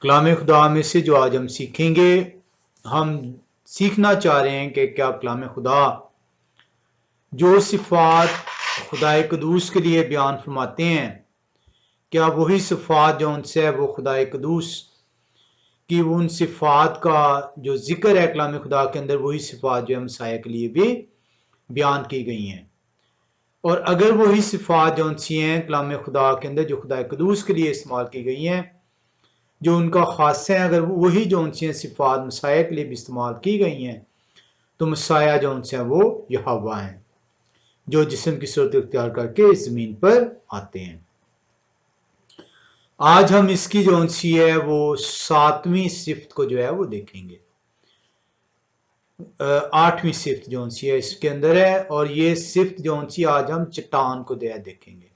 कलाम खुदा में से जो आज हम सीखेंगे, हम सीखना चाह रहे हैं कि क्या कलाम खुदा जो सिफात खुदाए कदूस के लिए बयान फरमाते हैं, क्या वही सिफात जो उनसे है वो खुदाए कदूस कि वो उन सिफात का जो जिक्र है कलाम खुदा के अंदर, वही सिफात जो है मसाया के लिए भी बयान की गई हैं। और अगर वही सिफात जो सी हैं कलाम खुदा के अंदर जो खुदाए कदूस के लिए इस्तेमाल की गई हैं, जो उनका खास है, अगर वही जो उनसे सिफात मसाया के लिए भी इस्तेमाल की गई हैं, तो मसाया जो उनसे वो यहोवा हैं, जो जिस्म की सूरत इख्तियार करके इस जमीन पर आते हैं। आज हम इसकी जो उनसी है वो 7वीं सिफ्त को जो है वो देखेंगे। 8वीं सिफ्त जो उनसी है इसके अंदर है, और ये सिफ्त जो उनसी आज हम चट्टान को देखेंगे।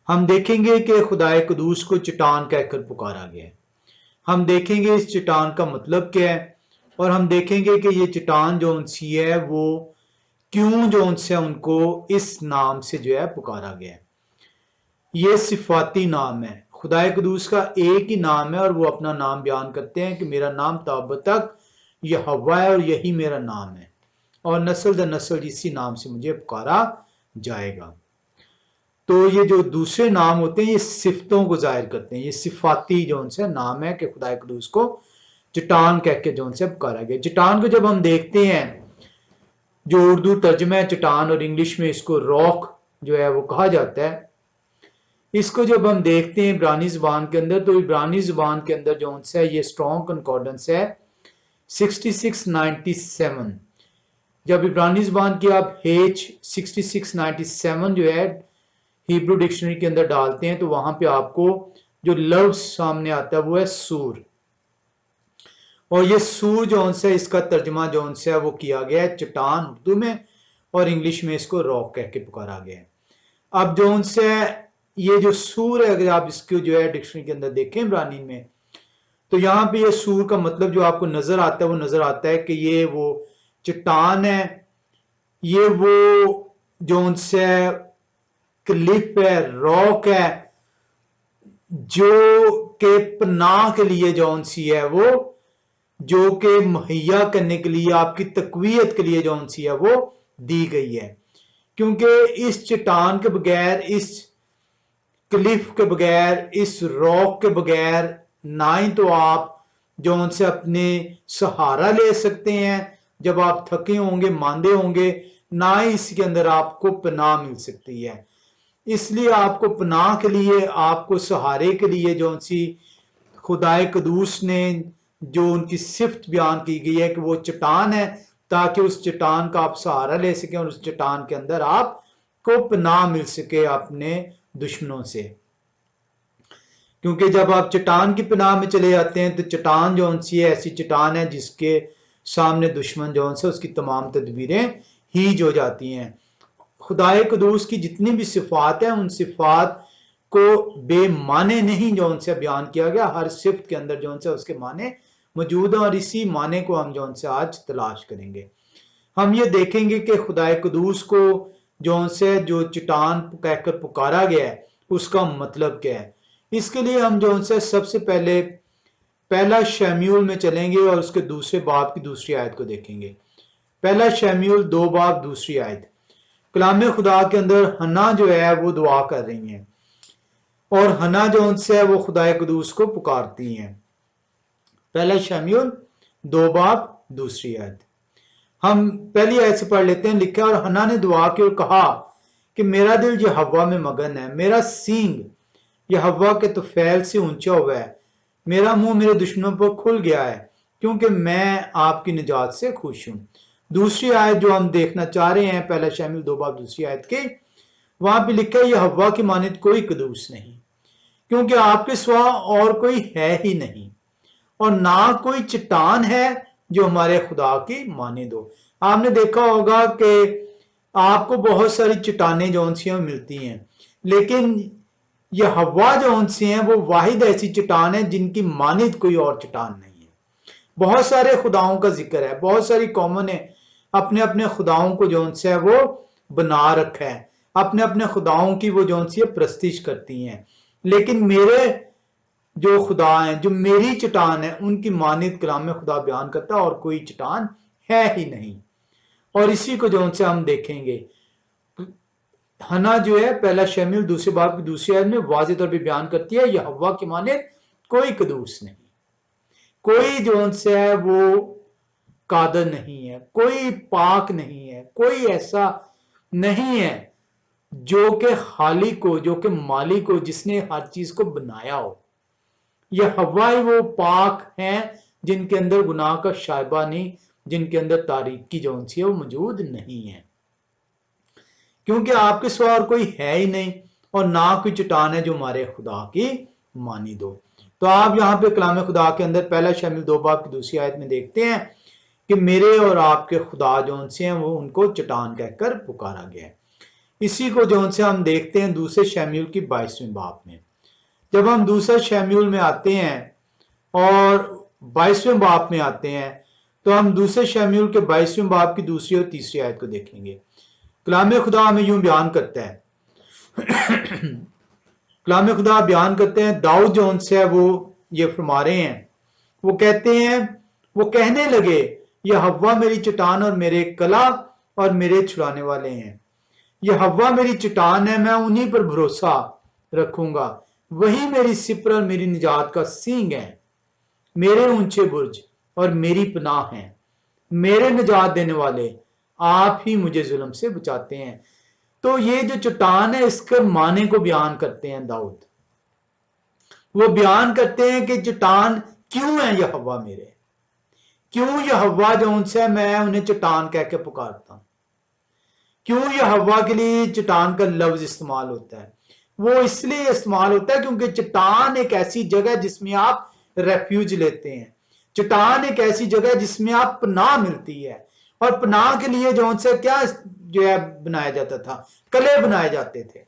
हम देखेंगे कि खुदाए कदूस को चट्टान कहकर पुकारा गया है। हम देखेंगे इस चट्टान का मतलब क्या है, और हम देखेंगे कि ये चट्टान जो उनसी है वो क्यों जो उनसे उनको इस नाम से जो है पुकारा गया है। ये सिफाती नाम है, खुदाए कदूस का एक ही नाम है, और वो अपना नाम बयान करते हैं कि मेरा नाम तब तक यहोवा है और यही मेरा नाम है, और नस्ल दर नस्ल इसी नाम से मुझे पुकारा जाएगा। तो ये जो दूसरे नाम होते हैं ये सिफतों को जाहिर करते हैं। ये सिफाती जो उनसे नाम है कि खुदाए कदूस को चट्टान कह के जो उनसे पुकारा गया। चट्टान को जब हम देखते हैं, जो उर्दू तर्जमा है चट्टान, और इंग्लिश में इसको रॉक जो है वो कहा जाता है, इसको जब हम देखते हैं इब्रानी जुबान के अंदर, तो इब्रानी जुबान के अंदर जो उनसे ये स्ट्रॉन्ग कंकॉर्डेंस है 6697। जब इब्रानी जुबान की आप H 6697 जो है हिब्रू डिक्शनरी के अंदर डालते हैं, तो वहां पे आपको जो लफ्ज सामने आता है वो है सूर, और ये सूर जो उनसे इसका तर्जमा जो उनसे वो किया गया है चट्टान उर्दू में, और इंग्लिश में इसको रॉक कह के पुकारा गया है। अब जो उनसे ये जो सूर है, अगर आप इसको जो है डिक्शनरी के अंदर देखें इब्रानी में, तो यहाँ पे ये सूर का मतलब जो आपको नजर आता है वो नजर आता है कि ये वो चट्टान है, ये वो जो उनसे क्लिफ है, रॉक है, जो के पनाह के लिए जो उनसी है वो, जो के मुहैया करने के लिए, आपकी तकवीयत के लिए जो उनसी है वो दी गई है। क्योंकि इस चट्टान के बगैर, इस क्लिफ के बगैर, इस रॉक के बगैर ना ही तो आप जो उनसे अपने सहारा ले सकते हैं जब आप थके होंगे, मांदे होंगे, ना ही इसके अंदर आपको पनाह मिल सकती है। इसलिए आपको पनाह के लिए, आपको सहारे के लिए जो उनसी खुदाए कदूस ने जो उनकी सिफ्त बयान की गई है कि वो चट्टान है, ताकि उस चट्टान का आप सहारा ले सकें और उस चट्टान के अंदर आपको पनाह मिल सके अपने दुश्मनों से। क्योंकि जब आप चट्टान की पनाह में चले जाते हैं, तो चट्टान जो उनसी है ऐसी चट्टान है जिसके सामने दुश्मन जो उनसे उसकी तमाम तदबीरें हीज हो जाती हैं। खुदाए कदूस की जितनी भी सिफात है, उन सिफात को बेमाने नहीं जो उनसे बयान किया गया, हर सिफ्त के अंदर जो उनसे उसके माने मौजूद है, और इसी माने को हम जो उनसे आज तलाश करेंगे। हम ये देखेंगे कि खुदाए कदूस को जो उनसे जो चट्टान कहकर पुकारा गया है उसका मतलब क्या है। इसके लिए हम जो उनसे सबसे पहले पहला शमूएल में चलेंगे और उसके दूसरे बाब की दूसरी आयत को देखेंगे। पहला शमूएल 2 बाब दूसरी आयत। कलाम खुदा के अंदर हन्ना जो है वो दुआ कर रही हैं, और हन्ना जो उनसे है वो खुदाए कदूस को पुकारती हैं। पहला शमूएल 2 बाब दूसरी आयत। हम पहली आयत से पढ़ लेते हैं। लिखा, और हन्ना ने दुआ की और कहा कि मेरा दिल यहोवा में मगन है, मेरा सींग यहोवा के तुफैल से ऊंचा हुआ है, मेरा मुंह मेरे दुश्मनों पर खुल गया है, क्योंकि मैं आपकी निजात से खुश हूं। दूसरी आयत जो हम देखना चाह रहे हैं, पहला शमूएल 2 बाब दूसरी आयत के, वहां पे लिखा है यहोवा की मानित कोई कदूस नहीं, क्योंकि आपके सिवा और कोई है ही नहीं, और ना कोई चट्टान है जो हमारे खुदा की माने दो। आपने देखा होगा कि आपको बहुत सारी चट्टानें जो उनसी मिलती हैं, लेकिन यहोवा जो उनसे हैं वो वाहिद ऐसी चट्टान है जिनकी मानिद कोई और चट्टान नहीं है। बहुत सारे खुदाओं का जिक्र है, बहुत सारी कौमों ने अपने अपने खुदाओं को जो उनसे है वो बना रखा है, अपने अपने खुदाओं की वो जो उनसे प्रस्तिश करती हैं, लेकिन मेरे जो खुदा हैं, जो मेरी चट्टान है, उनकी मानित कलाम में खुदा बयान करता है और कोई चट्टान है ही नहीं। और इसी को जो उनसे हम देखेंगे, हना जो है पहला शमूएल दूसरे बाब की दूसरी आयत में वाज़ेह तौर पे बयान करती है, यहोवा की मानित कोई कदूस नहीं, कोई जो उनसे है वो कादर नहीं है, कोई पाक नहीं है, कोई ऐसा नहीं है जो के खालिक को, जो के मालिक को, जिसने हर चीज को बनाया हो। यह हवा ही वो पाक हैं जिनके अंदर गुनाह का शायबा नहीं, जिनके अंदर तारीख की जो है वो मौजूद नहीं है, क्योंकि आपके सिवा और कोई है ही नहीं और ना कोई चट्टान है जो हमारे खुदा की मानी दो। तो आप यहाँ पे कलाम खुदा के अंदर पहला शमूएल 2 बाब की दूसरी आयत में देखते हैं कि मेरे और आपके खुदा जो से हैं वो उनको चट्टान कहकर पुकारा गया है। इसी को जो से हम देखते हैं दूसरे शमूएल की 22वें बाब में। जब हम दूसरे शमूएल में आते हैं और 22वें बाब में आते हैं तो हम दूसरे शमूएल के 22वें बाब की दूसरी और तीसरी आयत को देखेंगे। कलाम खुदा हमें यूं बयान करता है कलाम खुदा बयान करते हैं, दाऊद जो से है वो ये फरमा रहे हैं, वो कहते हैं, वो कहने लगे, यह हव्वा मेरी चट्टान और मेरे कला और मेरे छुड़ाने वाले हैं। यह हव्वा मेरी चट्टान है, मैं उन्हीं पर भरोसा रखूंगा, वही मेरी सिपर और मेरी निजात का सींग है, मेरे ऊंचे बुर्ज और मेरी पनाह है, मेरे निजात देने वाले, आप ही मुझे जुल्म से बचाते हैं। तो ये जो चट्टान है इसके माने को बयान करते हैं दाऊद। वो बयान करते हैं कि चट्टान क्यों है यह हवा मेरे, क्यों यह हवा जो उनसे मैं उन्हें चट्टान कह के पुकारता हूं, क्यों यह हवा के लिए चट्टान का लफ्ज इस्तेमाल होता है। वो इसलिए इस्तेमाल होता है क्योंकि चट्टान एक ऐसी जगह जिसमें आप रेफ्यूज लेते हैं, चट्टान एक ऐसी जगह जिसमें आप पनाह मिलती है, और पनाह के लिए जो उनसे क्या जो है बनाया जाता था, कले बनाए जाते थे।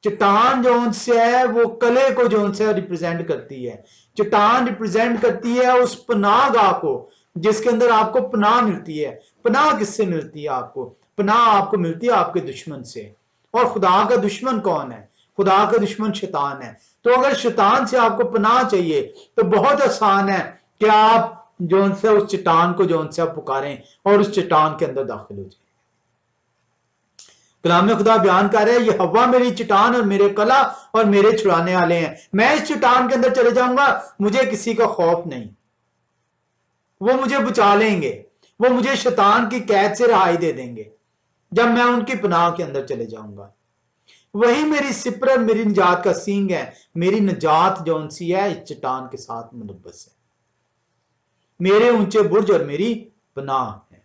चट्टान जो उनसे है वो कले को जो उनसे रिप्रेजेंट करती है, चट्टान रिप्रेजेंट करती है उस पनाह गाह को जिसके अंदर आपको पनाह मिलती है। पनाह किससे मिलती है? आपको पनाह आपको मिलती है आपके दुश्मन से। और खुदा का दुश्मन कौन है? खुदा का दुश्मन शैतान है। तो अगर शैतान से आपको पनाह चाहिए तो बहुत आसान है कि आप जो उनसे उस चट्टान को जो उनसे आप पुकारें और उस चट्टान के अंदर दाखिल हो जाए। कलाम खुदा बयान कर रहा है, ये हवा मेरी चट्टान और मेरे कला और मेरे छुड़ाने वाले हैं। मैं इस चट्टान के अंदर चले जाऊंगा, मुझे किसी का खौफ नहीं, वो मुझे बचा लेंगे, वो मुझे शैतान की कैद से रिहाई दे देंगे जब मैं उनकी पनाह के अंदर चले जाऊंगा। वही मेरी सिपर, मेरी निजात का सींग है, मेरी निजात जो उनसी है इस चट्टान के साथ मुलब्बस है, मेरे ऊंचे बुर्ज और मेरी पनाह है,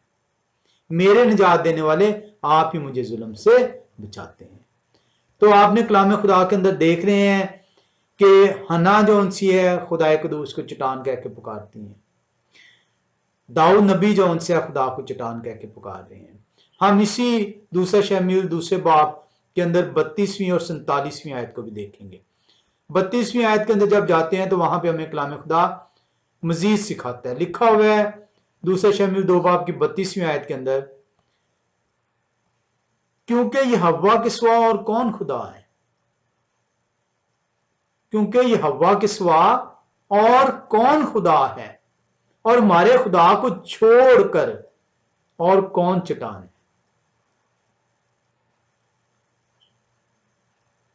मेरे निजात देने वाले, आप ही मुझे जुल्म से बचाते हैं। तो आपने कलाम खुदा के अंदर देख रहे हैं कि हना जो उनसी है खुदा कदूस को चट्टान कह के पुकारती हैं, दाऊद नबी जो उनसे खुदा को चट्टान कह के पुकार रहे हैं। हम इसी दूसरा शमूएल दूसरे बाब के अंदर 32वीं और 47वीं आयत को भी देखेंगे। 32वीं आयत के अंदर जब जाते हैं तो वहां पे हमें कलाम खुदा मजीद सिखाता है। लिखा हुआ है दूसरा शमूएल 2 बाब की 32वीं आयत के अंदर, क्योंकि यह हव्वा के सिवा और कौन खुदा है, क्योंकि यह हव्वा के सिवा और कौन खुदा है, और हमारे खुदा को छोड़कर और कौन चट्टान है।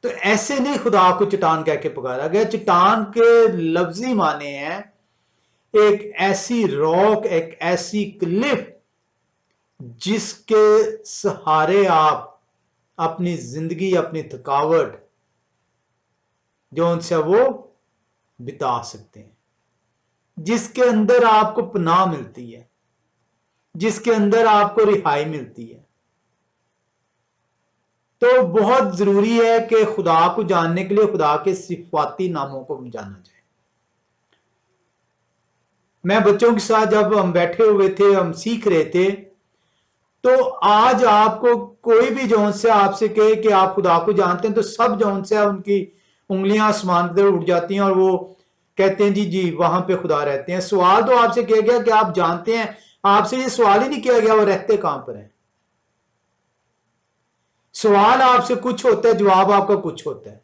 तो ऐसे नहीं खुदा को चट्टान कह के पुकारा गया। चट्टान के लफ्जी माने हैं एक ऐसी रॉक, एक ऐसी क्लिफ जिसके सहारे आप अपनी जिंदगी, अपनी थकावट जो उनसे वो बिता सकते हैं, जिसके अंदर आपको पनाह मिलती है, जिसके अंदर आपको रिहाई मिलती है। तो बहुत जरूरी है कि खुदा को जानने के लिए खुदा के सिफाती नामों को जाना जाए। मैं बच्चों के साथ जब हम बैठे हुए थे, हम सीख रहे थे, तो आज आपको कोई भी जौन से आपसे कहे कि आप खुदा को जानते हैं तो सब जौन से उनकी उंगलियां आसमान की तरफ उठ जाती हैं और वो कहते हैं जी जी वहां पे खुदा रहते हैं। सवाल तो आपसे किया गया कि आप जानते हैं, आपसे ये सवाल ही नहीं किया गया वो रहते कहां पर हैं। सवाल आपसे कुछ होता है, जवाब आपका कुछ होता है।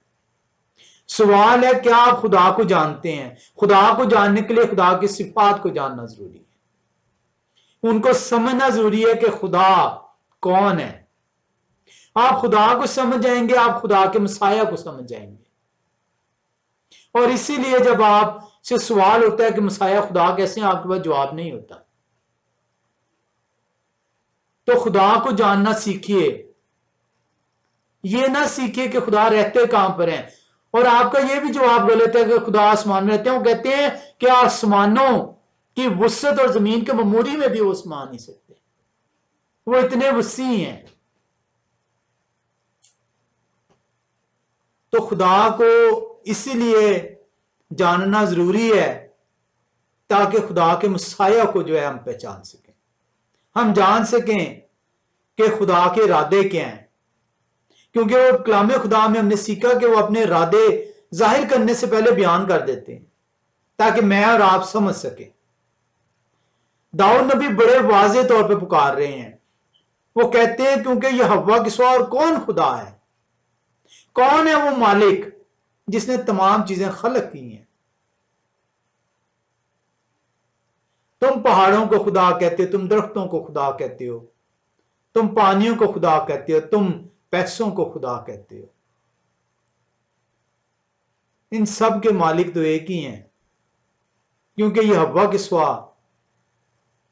सवाल है क्या आप खुदा को जानते हैं? खुदा को जानने के लिए खुदा की सिफात को जानना जरूरी है, उनको समझना जरूरी है कि खुदा कौन है। आप खुदा को समझ जाएंगे, आप खुदा के मसाया को समझ जाएंगे। और इसीलिए जब आप से सवाल होता है कि मसाया खुदा कैसे हैं, आपके पास जवाब नहीं होता। तो खुदा को जानना सीखिए, ये ना सीखिए कि खुदा रहते कहां पर हैं। और आपका ये भी जवाब गलत है कि खुदा आसमान में रहते हैं। वो कहते हैं कि आसमानों की वुसअत और जमीन के ममूरी में भी वो समा नहीं सकते, वो इतने वसी हैं। तो खुदा को इसीलिए जानना जरूरी है ताकि खुदा के मसाया को जो है हम पहचान सकें, हम जान सकें कि खुदा के इरादे क्या हैं। क्योंकि वो कलाम खुदा में हमने सीखा कि वो अपने इरादे जाहिर करने से पहले बयान कर देते हैं ताकि मैं और आप समझ सके। दाऊद नबी बड़े वाज़ेह तौर पे पुकार रहे हैं, वो कहते हैं क्योंकि यहोवा के सिवा और कौन खुदा है, कौन है वो मालिक जिसने तमाम चीजें खलक की हैं। तुम पहाड़ों को खुदा कहते हो, तुम दरख्तों को खुदा कहते हो, तुम पानियों को खुदा कहते हो, तुम पैसों को खुदा कहते हो। इन सब के मालिक तो एक ही हैं, क्योंकि यहोवा के सिवा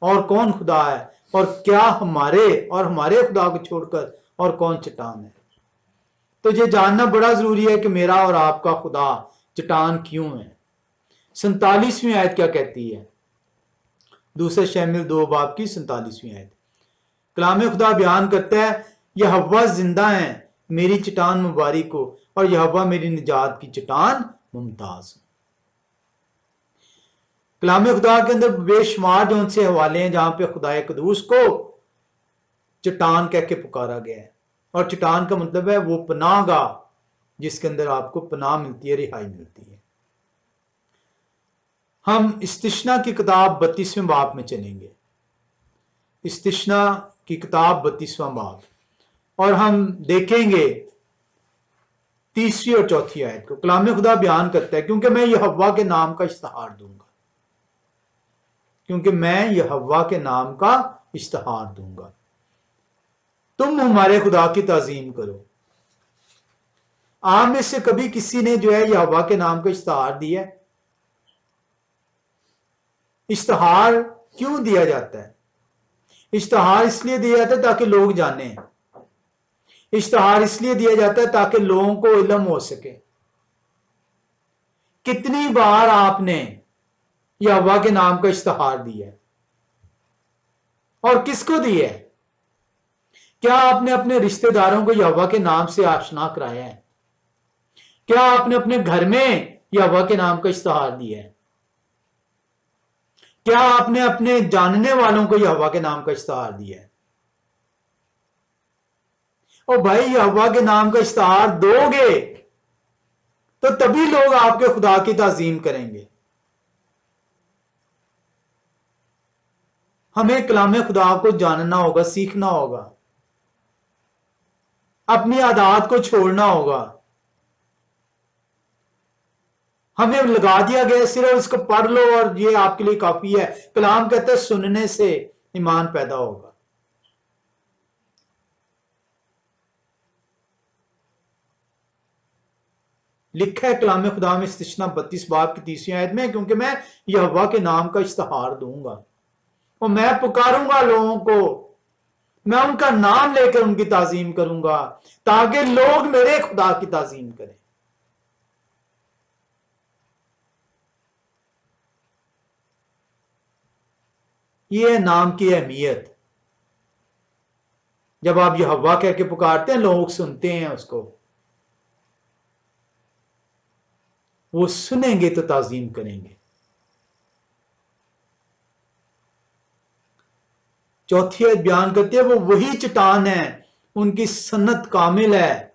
और कौन खुदा है, और क्या हमारे और हमारे खुदा को छोड़कर और कौन चट्टान है। तो ये जानना बड़ा जरूरी है कि मेरा और आपका खुदा चट्टान क्यों है। 47वीं आयत क्या कहती है? दूसरे शमूएल 2 बाब की 47वीं आयत कलाम खुदा बयान करता है, यहोवा जिंदा है, मेरी चट्टान मुबारक हो, और यहोवा मेरी निजात की चट्टान मुमताज। कलाम खुदा के अंदर बेशुमार जो उनसे हवाले हैं जहां पे खुदा कदूस को चट्टान कह के पुकारा गया है। और चट्टान का मतलब है वो पनाहगाह जिसके अंदर आपको पनाह मिलती है, रिहाई मिलती है। हम इस्तिश्ना की किताब 32वें बाब में चलेंगे, इस्तिश्ना की किताब 32वां बाब, और हम देखेंगे तीसरी और चौथी आयत को। कलाम खुदा बयान करता है, क्योंकि मैं यहोवा के नाम का इश्तिहार दूंगा, क्योंकि मैं यहोवा के नाम का इश्तिहार दूंगा, तुम हमारे खुदा की ताजीम करो। आप में से कभी किसी ने जो है यहोवा के नाम का इश्तिहार दिया? इश्तिहार क्यों दिया जाता है? इश्तिहार इसलिए दिया जाता है ताकि लोग जाने। इश्तिहार इसलिए दिया जाता है ताकि लोगों को इल्म हो सके। कितनी बार आपने यहोवा के नाम का इश्तिहार दिया है और किसको दिया है? क्या आपने अपने रिश्तेदारों को यहोवा के नाम से आशना कराया है? क्या आपने अपने घर में यहोवा के नाम का इश्तिहार दिया है? क्या आपने अपने जानने वालों को यहोवा के नाम का इश्तिहार दिया है? और भाई यहोवा के नाम का इश्तिहार दोगे तो तभी लोग आपके खुदा की ताजीम करेंगे। हमें कलाम खुदा को जानना होगा, सीखना होगा, अपनी आदत को छोड़ना होगा। हमें लगा दिया गया सिर्फ इसको पढ़ लो और ये आपके लिए काफी है। कलाम कहते हैं सुनने से ईमान पैदा होगा। लिखा है कलाम खुदा में इस्तिश्ना 32 बाब की 3री आयत में, क्योंकि मैं यहोवा के नाम का इश्तिहार दूंगा और मैं पुकारूंगा लोगों को, मैं उनका नाम लेकर उनकी ताजीम करूंगा ताकि लोग मेरे खुदा की ताजीम करें। यह है नाम की अहमियत। जब आप यहोवा कह के पुकारते हैं, लोग सुनते हैं उसको, वो सुनेंगे तो ताजीम करेंगे। चौथी आयत बयान करती है, वो वही चट्टान है, उनकी सन्नत कामिल है,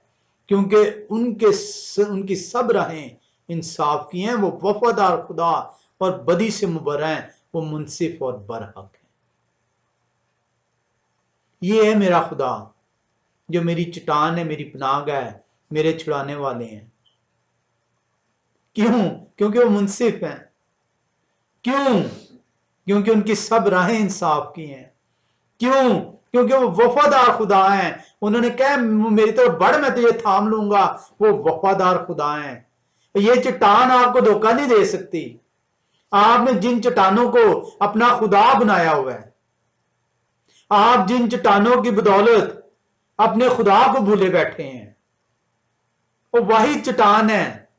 क्योंकि उनकी सब राहें इंसाफ की हैं। वो वफादार खुदा और बदी से मुबर्रा हैं, वो मुनसिफ और बरहक है। ये है मेरा खुदा जो मेरी चट्टान है, मेरी पनाहगाह है, मेरे छुड़ाने वाले हैं। क्यों? क्योंकि वो मुनसिफ हैं। क्यों? क्योंकि उनकी सब राहें इंसाफ की हैं। क्यों? क्योंकि वो वफादार खुदा हैं। उन्होंने कहा मेरी तरफ बढ़, मैं तुझे थाम लूंगा। वो वफादार खुदा हैं। ये चट्टान आपको धोखा नहीं दे सकती। आपने जिन चट्टानों को अपना खुदा बनाया हुआ है, आप जिन चट्टानों की बदौलत अपने खुदा को भूले बैठे हैं, वो वही चट्टान है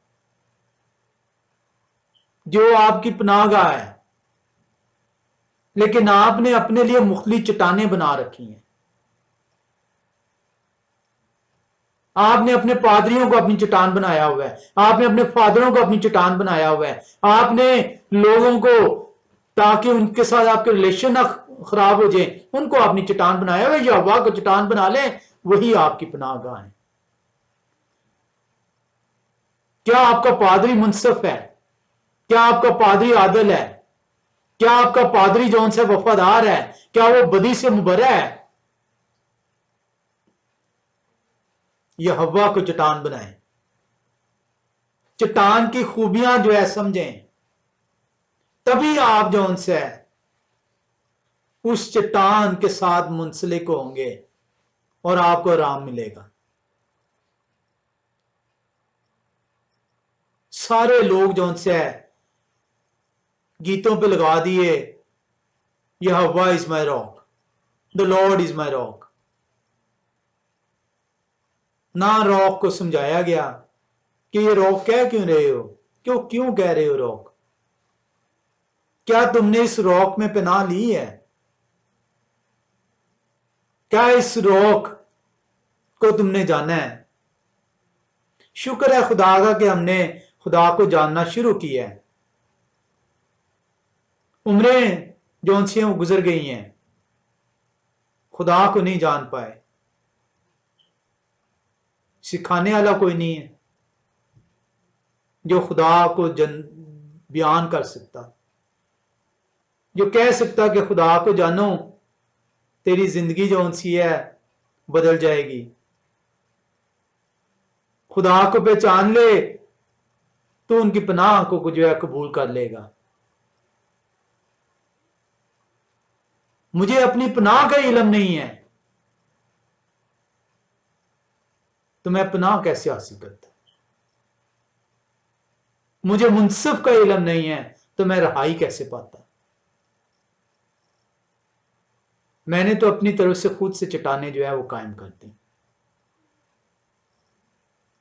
जो आपकी पनाहगाह है। लेकिन आपने अपने लिए मुख्तलिफ चट्टानें बना रखी हैं। आपने अपने पादरियों को अपनी चट्टान बनाया हुआ है। आपने अपने फादरों को अपनी चट्टान बनाया हुआ है। आपने लोगों को, ताकि उनके साथ आपके रिलेशन ना खराब हो जाए, उनको अपनी चट्टान बनाया हुआ है। यहोवा को चट्टान बना ले, वही आपकी पनाहगाह है। क्या आपका पादरी मुनसिफ है? क्या आपका पादरी आदिल है? क्या आपका पादरी जौन से वफादार है? क्या वो बदी से मुबर्रा है? यहोवा को चट्टान बनाए, चट्टान की खूबियां जो है समझें, तभी आप जौन से उस चट्टान के साथ मुंसलिक होंगे और आपको आराम मिलेगा। सारे लोग जौन से गीतों पे लगा दिए, Jehovah is my rock, the lord is my rock. ना रॉक को समझाया गया कि ये रॉक कह क्यों रहे हो, क्यों क्यों कह रहे हो रॉक? क्या तुमने इस रॉक में पनाह ली है? क्या इस रॉक को तुमने जाना है? शुक्र है खुदा का कि हमने खुदा को जानना शुरू किया है। उम्रें जौन सी वो गुजर गई हैं, खुदा को नहीं जान पाए। सिखाने वाला कोई नहीं है जो खुदा को बयान कर सकता, जो कह सकता कि खुदा को जानो, तेरी जिंदगी जौन सी है बदल जाएगी। खुदा को पहचान ले तो उनकी पनाह को जो है कबूल कर लेगा। मुझे अपनी पनाह का इल्म नहीं है तो मैं पनाह कैसे हासिल करता? मुझे मुनसिफ का इल्म नहीं है तो मैं रहाई कैसे पाता? मैंने तो अपनी तरफ से खुद से चट्टाने जो है वो कायम कर दी।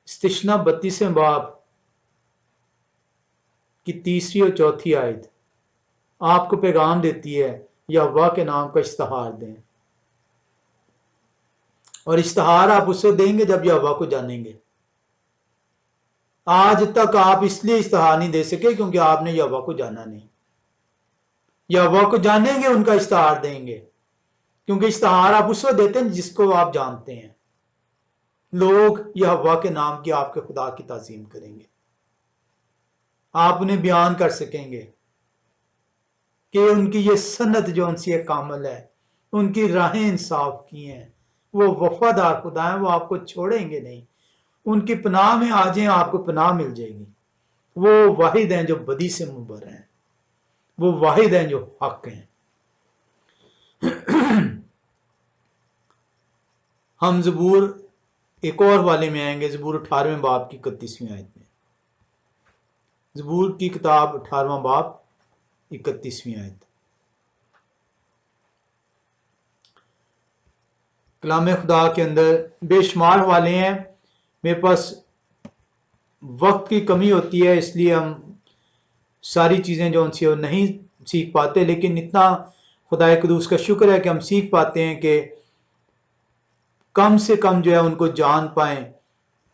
इस्तिश्ना 32वें बाब की तीसरी और चौथी आयत आपको पैगाम देती है, यहोवा के नाम का इश्तिहार दें। और इश्तिहार आप उससे देंगे जब यहोवा को जानेंगे। आज तक आप इसलिए इश्तिहार नहीं दे सके क्योंकि आपने यहोवा को जाना नहीं। यहोवा को जानेंगे, उनका इश्तिहार देंगे, क्योंकि इश्तिहार आप उस वक्त देते हैं जिसको आप जानते हैं। लोग यहोवा के नाम की, आपके खुदा की ताजीम करेंगे। आप उन्हें बयान कर सकेंगे कि उनकी ये सन्नत जो उनसी कामल है, उनकी राहें इंसाफ की हैं, वो वफादार खुदा हैं, वो आपको छोड़ेंगे नहीं। उनकी पनाह में आ जाएं, आपको पनाह मिल जाएगी। वो वाहिद हैं जो बदी से मुबर हैं, वो वाहिद हैं जो हक हैं। हम जबूर एक और वाले में आएंगे, जबूर 18वें बाब की 31वीं आयत में। जबूर की किताब 18वां बाब 31वीं आयत। कलाम खुदा के अंदर बेशुमार वाले हैं। मेरे पास वक्त की कमी होती है, इसलिए हम सारी चीज़ें जो उनसे नहीं सीख पाते, लेकिन इतना खुदा कदूस का शुक्र है कि हम सीख पाते हैं कि कम से कम जो है उनको जान पाएं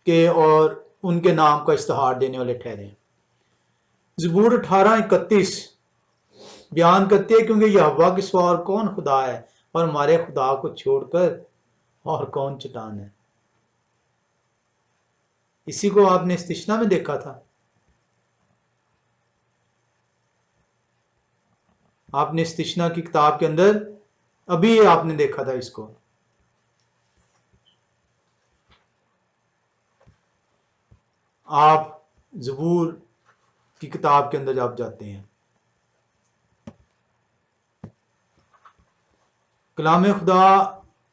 कि और उनके नाम का इश्तिहार देने वाले ठहरे। ज़बूर 18:31 बयान करती है, क्योंकि यहोवा के सिवा और कौन खुदा है और हमारे खुदा को छोड़कर और कौन चट्टान है। इसी को आपने इस्तिश्ना में देखा था। आपने इस्तिश्ना की किताब के अंदर अभी आपने देखा था इसको। आप ज़बूर की किताब के अंदर आप जाते हैं, कलाम खुदा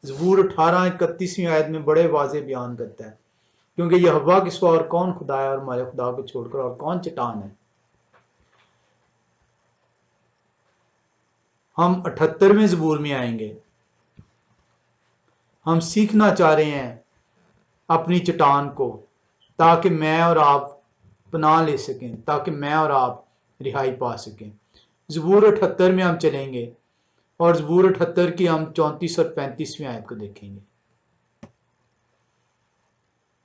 ज़बूर 18:31 आयत में बड़े वाज़े बयान करता है, क्योंकि यहोवा के सिवा और कौन खुदा है, और हमारे खुदा को छोड़कर और कौन चट्टान है। हम 78वें ज़बूर में आएंगे। हम सीखना चाह रहे हैं अपनी चट्टान को, ताकि मैं और आप पनाह ले सकें, ताकि मैं और आप रिहाई पा सकें। ज़बूर 78 में हम चलेंगे और ज़बूर 78 की हम 34 और 35वें आयत को देखेंगे।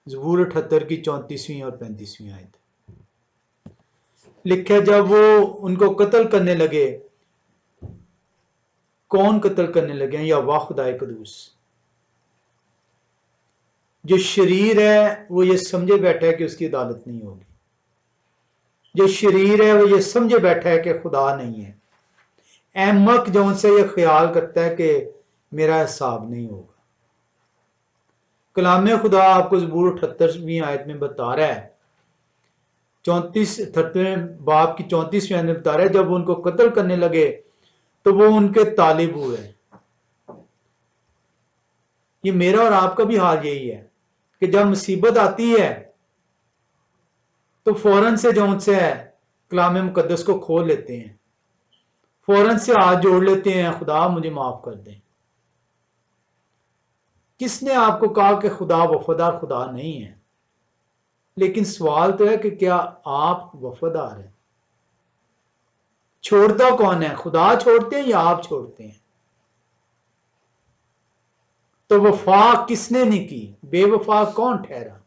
ज़बूर 78 की 34वीं और 35वीं आयत लिखे, जब वो उनको कत्ल करने लगे, कौन कत्ल करने लगे? या वाह खुदाए कदूस। जो शरीर है वो ये समझे बैठा है कि उसकी अदालत नहीं होगी। जो शरीर है वो ये समझे बैठा है कि खुदा नहीं है। अहमक जो उनसे ये ख्याल करता है कि मेरा हिसाब नहीं होगा। कलाम खुदा आपको ज़बूर 78वीं आयत में बता रहा है, 78वें बाब की 34वीं आयत में बता रहा है, जब उनको कत्ल करने लगे तो वो उनके तालिब हुए। ये मेरा और आपका भी हाल यही है कि जब मुसीबत आती है तो फौरन से जो उनसे है कलाम मुकद्दस को खोल लेते हैं, फौरन से हाथ जोड़ लेते हैं, खुदा मुझे माफ कर दें। किसने आपको कहा कि खुदा वफादार खुदा नहीं है? लेकिन सवाल तो है कि क्या आप वफादार हैं? छोड़ता कौन है? खुदा छोड़ते हैं या आप छोड़ते हैं? तो वफा किसने नहीं की? बेवफा कौन ठहरा?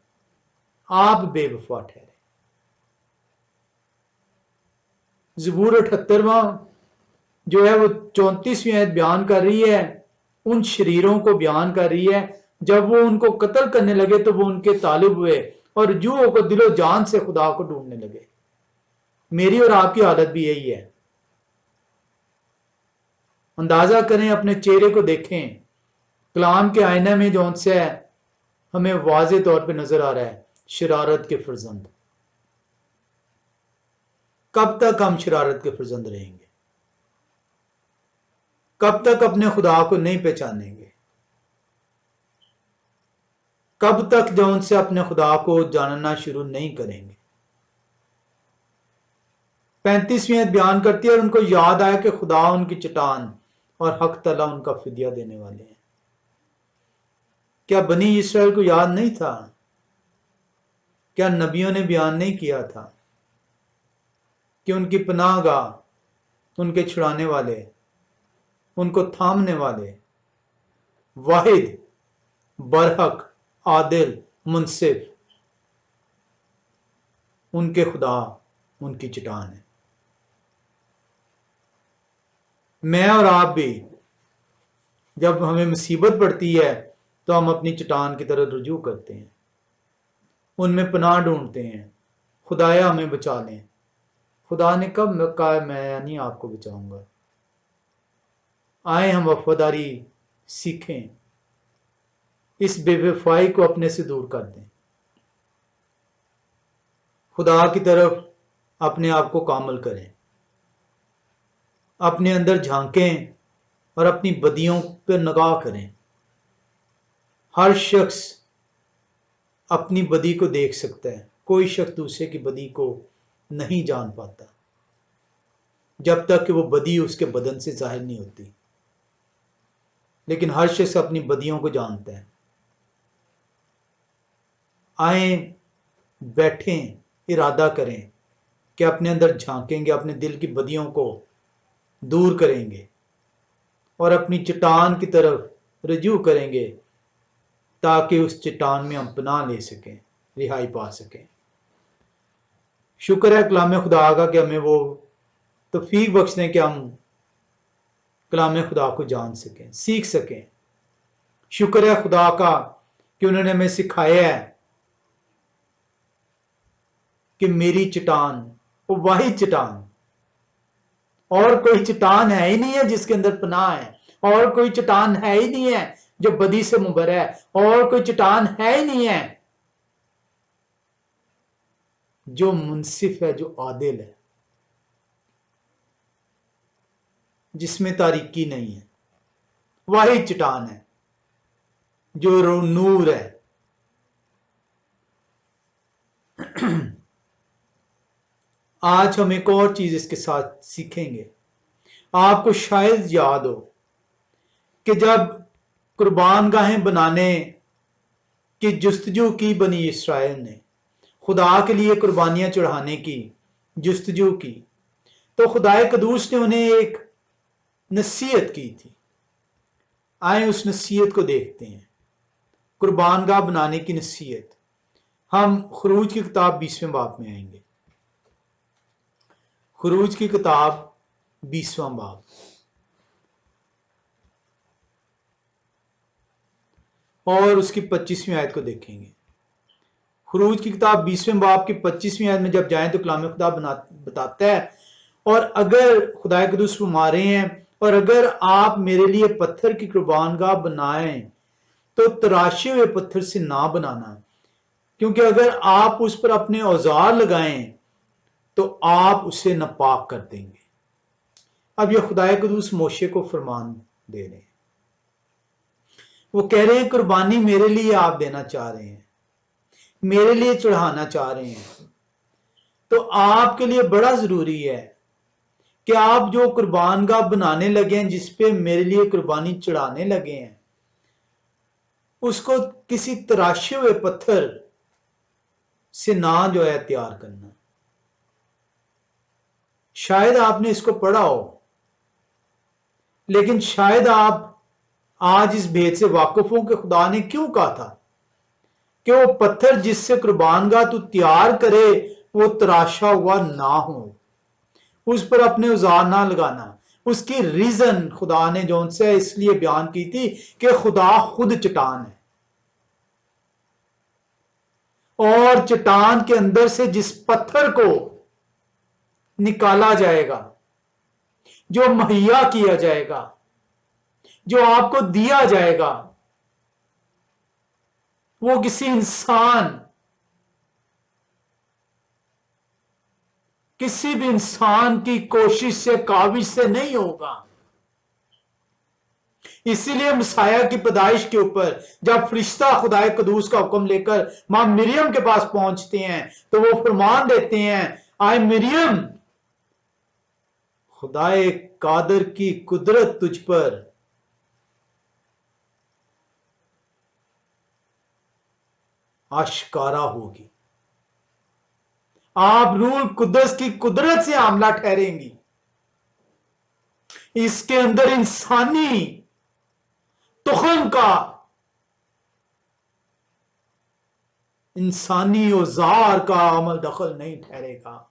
आप बेवफा ठहरे। ज़बूर 78वां जो है वो 34वीं आयत बयान कर रही है, उन शरीरों को बयान कर रही है, जब वो उनको कत्ल करने लगे तो वो उनके तालिब हुए और जुओं को दिलो जान से खुदा को ढूंढने लगे। मेरी और आपकी हालत भी यही है। अंदाजा करें, अपने चेहरे को देखें, कलाम के आईने में जो उनसे है हमें वाज़े तौर पे नजर आ रहा है, शरारत के फर्जंद। कब तक हम शरारत के फर्जंद रहेंगे? कब तक अपने खुदा को नहीं पहचानेंगे? कब तक जो उनसे अपने खुदा को जानना शुरू नहीं करेंगे? 35वीं आयत बयान करती है, और उनको याद आया कि खुदा उनकी चट्टान और हक तला उनका फिदिया देने वाले हैं। क्या बनी इस्राएल को याद नहीं था? क्या नबियों ने बयान नहीं किया था कि उनकी पनाहगाह, उनके छुड़ाने वाले, उनको थामने वाले, वाहिद, बरहक, आदिल, मुनसिफ, उनके खुदा उनकी चट्टान है। मैं और आप भी जब हमें मुसीबत पड़ती है तो हम अपनी चट्टान की तरफ रुजू करते हैं, उनमें पनाह ढूंढते हैं, खुदाया हमें बचा लें। खुदा ने कब कहा मैं नहीं आपको बचाऊंगा? आए हम वफादारी सीखें, इस बेवफाई को अपने से दूर कर दें, खुदा की तरफ अपने आप को कामल करें, अपने अंदर झांकें और अपनी बदियों पर निगाह करें। हर शख्स अपनी बदी को देख सकता है, कोई शख्स दूसरे की बदी को नहीं जान पाता जब तक कि वो बदी उसके बदन से जाहिर नहीं होती, लेकिन हर शख्स अपनी बदियों को जानता है। आए बैठें, इरादा करें कि अपने अंदर झांकेंगे, अपने दिल की बदियों को दूर करेंगे और अपनी चट्टान की तरफ रुजू करेंगे, ताकि उस चट्टान में हम पनाह ले सकें, रिहाई पा सकें। शुक्र है कलाम खुदा का कि हमें वो तौफीक बख्शने कि हम कलाम खुदा को जान सकें, सीख सकें। शुक्र है खुदा का कि उन्होंने हमें सिखाया है कि मेरी चट्टान वो वाहिद चट्टान, और कोई चट्टान है ही नहीं है जिसके अंदर पनाह है, और कोई चट्टान है ही नहीं है जो बदी से मुबर है, और कोई चट्टान है ही नहीं है जो मुनसिफ है, जो आदिल है, जिसमें तारीकी नहीं है, वही चट्टान है जो नूर है। आज हम एक और चीज इसके साथ सीखेंगे। आपको शायद याद हो कि जब कुर्बान गाहें बनाने की जुस्तजू की बनी इसराइल ने, खुदा के लिए कुर्बानियां चढ़ाने की जुस्तजू की, तो खुदाए कदूस ने उन्हें एक नसीहत की थी। आए उस नसीहत को देखते हैं, कुर्बान गाह बनाने की नसीहत। हम खरूज की किताब 20वें बाब में आएंगे। खरूज की किताब 20वां बाब और उसकी 25वीं आयत को देखेंगे। खरूज की किताब 20वें बाब की 25वीं आयत में जब जाएं तो कलाम खुदा बताता है, और अगर खुदा कदूस फरमा रहे हैं, और अगर आप मेरे लिए पत्थर की कुर्बानगाह बनाएं तो तराशे हुए पत्थर से ना बनाना, क्योंकि अगर आप उस पर अपने औजार लगाएं तो आप उसे नापाक कर देंगे। अब यह खुदा कदूस मोशे को फरमान दे रहे हैं। वो कह रहे हैं कुर्बानी मेरे लिए आप देना चाह रहे हैं, मेरे लिए चढ़ाना चाह रहे हैं, तो आपके लिए बड़ा जरूरी है कि आप जो कुर्बानगाह बनाने लगे हैं, जिसपे मेरे लिए कुर्बानी चढ़ाने लगे हैं, उसको किसी तराशे हुए पत्थर से ना जो है तैयार करना। शायद आपने इसको पढ़ा हो, लेकिन शायद आप आज इस भेद से वाकिफ हो कि खुदा ने क्यों कहा था कि वो पत्थर जिससे कुर्बानगाह तू तैयार करे वो तराशा हुआ ना हो, उस पर अपने औजार ना लगाना। उसकी रीजन खुदा ने जो उनसे इसलिए बयान की थी कि खुदा खुद चट्टान है, और चट्टान के अंदर से जिस पत्थर को निकाला जाएगा, जो मुहैया किया जाएगा, जो आपको दिया जाएगा, वो किसी किसी भी इंसान की कोशिश से, काविश से नहीं होगा। इसीलिए मसाया की पैदाइश के ऊपर जब फरिश्ता खुदाए कदूस का हुक्म लेकर मां मरियम के पास पहुंचते हैं तो वो फरमान देते हैं, आए मरियम, खुदाए कादर की कुदरत तुझ पर आश्कारा होगी, आप रूह कुदस की कुदरत से आमला ठहरेंगी। इसके अंदर इंसानी तुखम का, इंसानी औजार का अमल दखल नहीं ठहरेगा।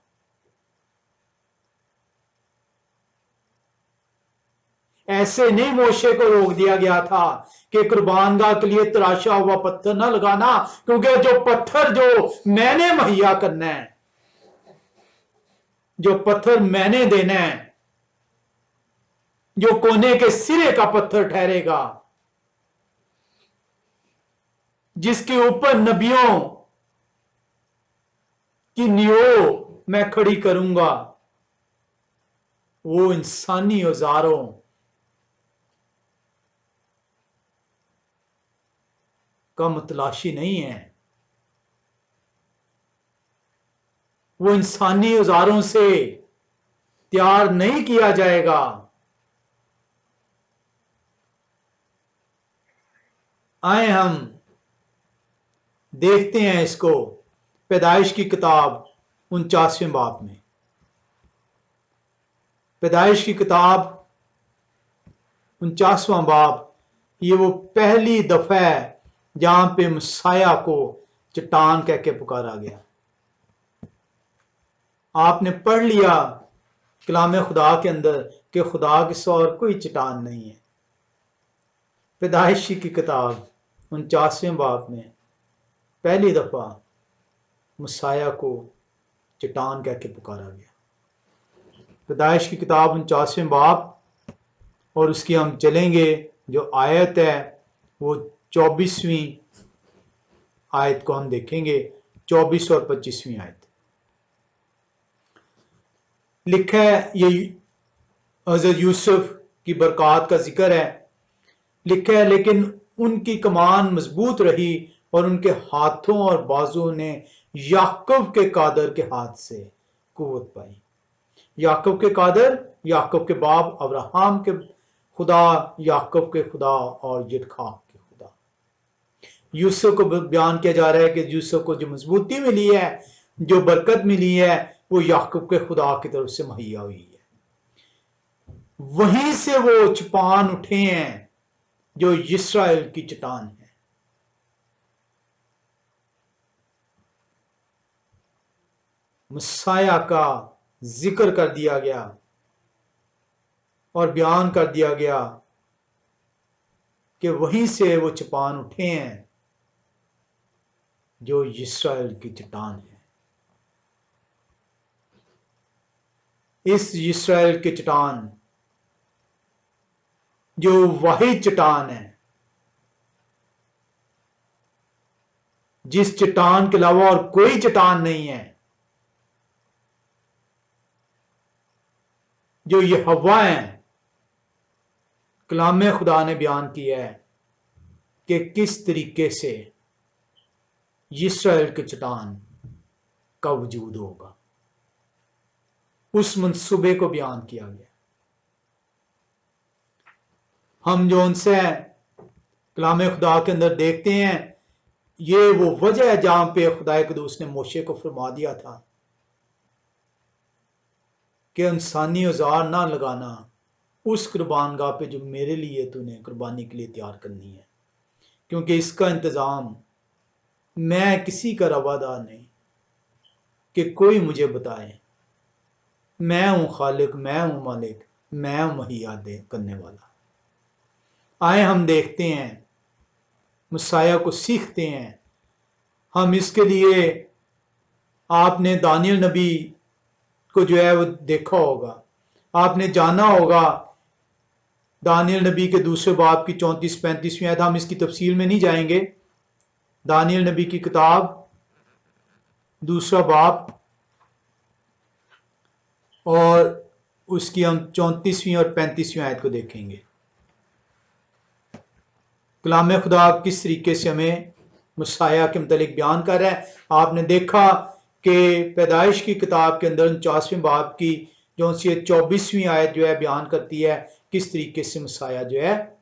ऐसे नहीं मोशे को रोक दिया गया था कि कुर्बानगाह के लिए तराशा हुआ पत्थर न लगाना, क्योंकि जो पत्थर जो मैंने मुहैया करना है, जो पत्थर मैंने देना है, जो कोने के सिरे का पत्थर ठहरेगा, जिसके ऊपर नबियों की नियो मैं खड़ी करूंगा, वो इंसानी औजारों का मतलाशी नहीं है, वो इंसानी औजारों से तैयार नहीं किया जाएगा। आए हम देखते हैं इसको पैदाइश की किताब 49वें बाब में। पैदाइश की किताब 49वां बाब, ये वो पहली दफा है जहां पे मसाया को चट्टान कह के पुकारा गया। आपने पढ़ लिया कलाम खुदा के अंदर कि खुदा के सिवा और कोई चट्टान नहीं है। पैदाइशी की किताब 49वें बाब में पहली दफा मसाया को चट्टान कह के पुकारा गया। पैदाइश की किताब 49वें बाब और उसकी हम चलेंगे जो आयत है वो 24वीं आयत को हम देखेंगे, 24 और 25वीं आयत। लिखा है, ये हजरत यूसुफ की बरकत का जिक्र है। लिखा है लेकिन उनकी कमान मजबूत रही और उनके हाथों और बाजुओं ने याकूब के कादर के हाथ से कुव्वत पाई। याकूब के कादर, याकूब के बाप अब्राहम के खुदा, याकूब के खुदा और यित्जचाक के खुदा। यूसुफ को बयान किया जा रहा है कि यूसुफ को जो मजबूती मिली है, जो बरकत मिली है, वो याकूब के खुदा की तरफ से मुहैया हुई है। वहीं से वो चट्टान उठे हैं जो इस्राएल की चट्टान है। मसाया का जिक्र कर दिया गया और बयान कर दिया गया कि वहीं से वो चट्टान उठे हैं जो इस्राएल की चट्टान है। इस इस्राएल की चट्टान जो वाहिद चट्टान है, जिस चट्टान के अलावा और कोई चट्टान नहीं है, जो ये हवा है। कलाम खुदा ने बयान किया है कि किस तरीके से इस्राएल के चट्टान का वजूद होगा, उस मंसूबे को बयान किया गया। हम जो उनसे कलाम खुदा के अंदर देखते हैं, ये वो वजह है जहां पे खुदा कदूस ने मोशे को फरमा दिया था कि इंसानी औजार ना लगाना उस कुर्बानगाह पे जो मेरे लिए तूने कुर्बानी के लिए तैयार करनी है, क्योंकि इसका इंतजाम मैं किसी का रवादार नहीं कि कोई मुझे बताए। मैं हूं खालिक, मैं हूं मालिक, मैं हूं मुहैया करने वाला। आए हम देखते हैं, मसाया को सीखते हैं। हम इसके लिए, आपने दानियल नबी को जो है वो देखा होगा, आपने जाना होगा। दानियल नबी के दूसरे बाब की 34-35वीं आयत, हम इसकी तफसील में नहीं जाएंगे। दानियल नबी की किताब दूसरा बाब और उसकी हम 34वीं और 35वीं आयत को देखेंगे। कलाम खुदा किस तरीके से हमें मसाया के मुतालिक बयान कर रहा है। आपने देखा कि पैदाइश की किताब के अंदर 49वें बाब की जो 24वीं आयत जो है बयान करती है किस तरीके से मसाया जो है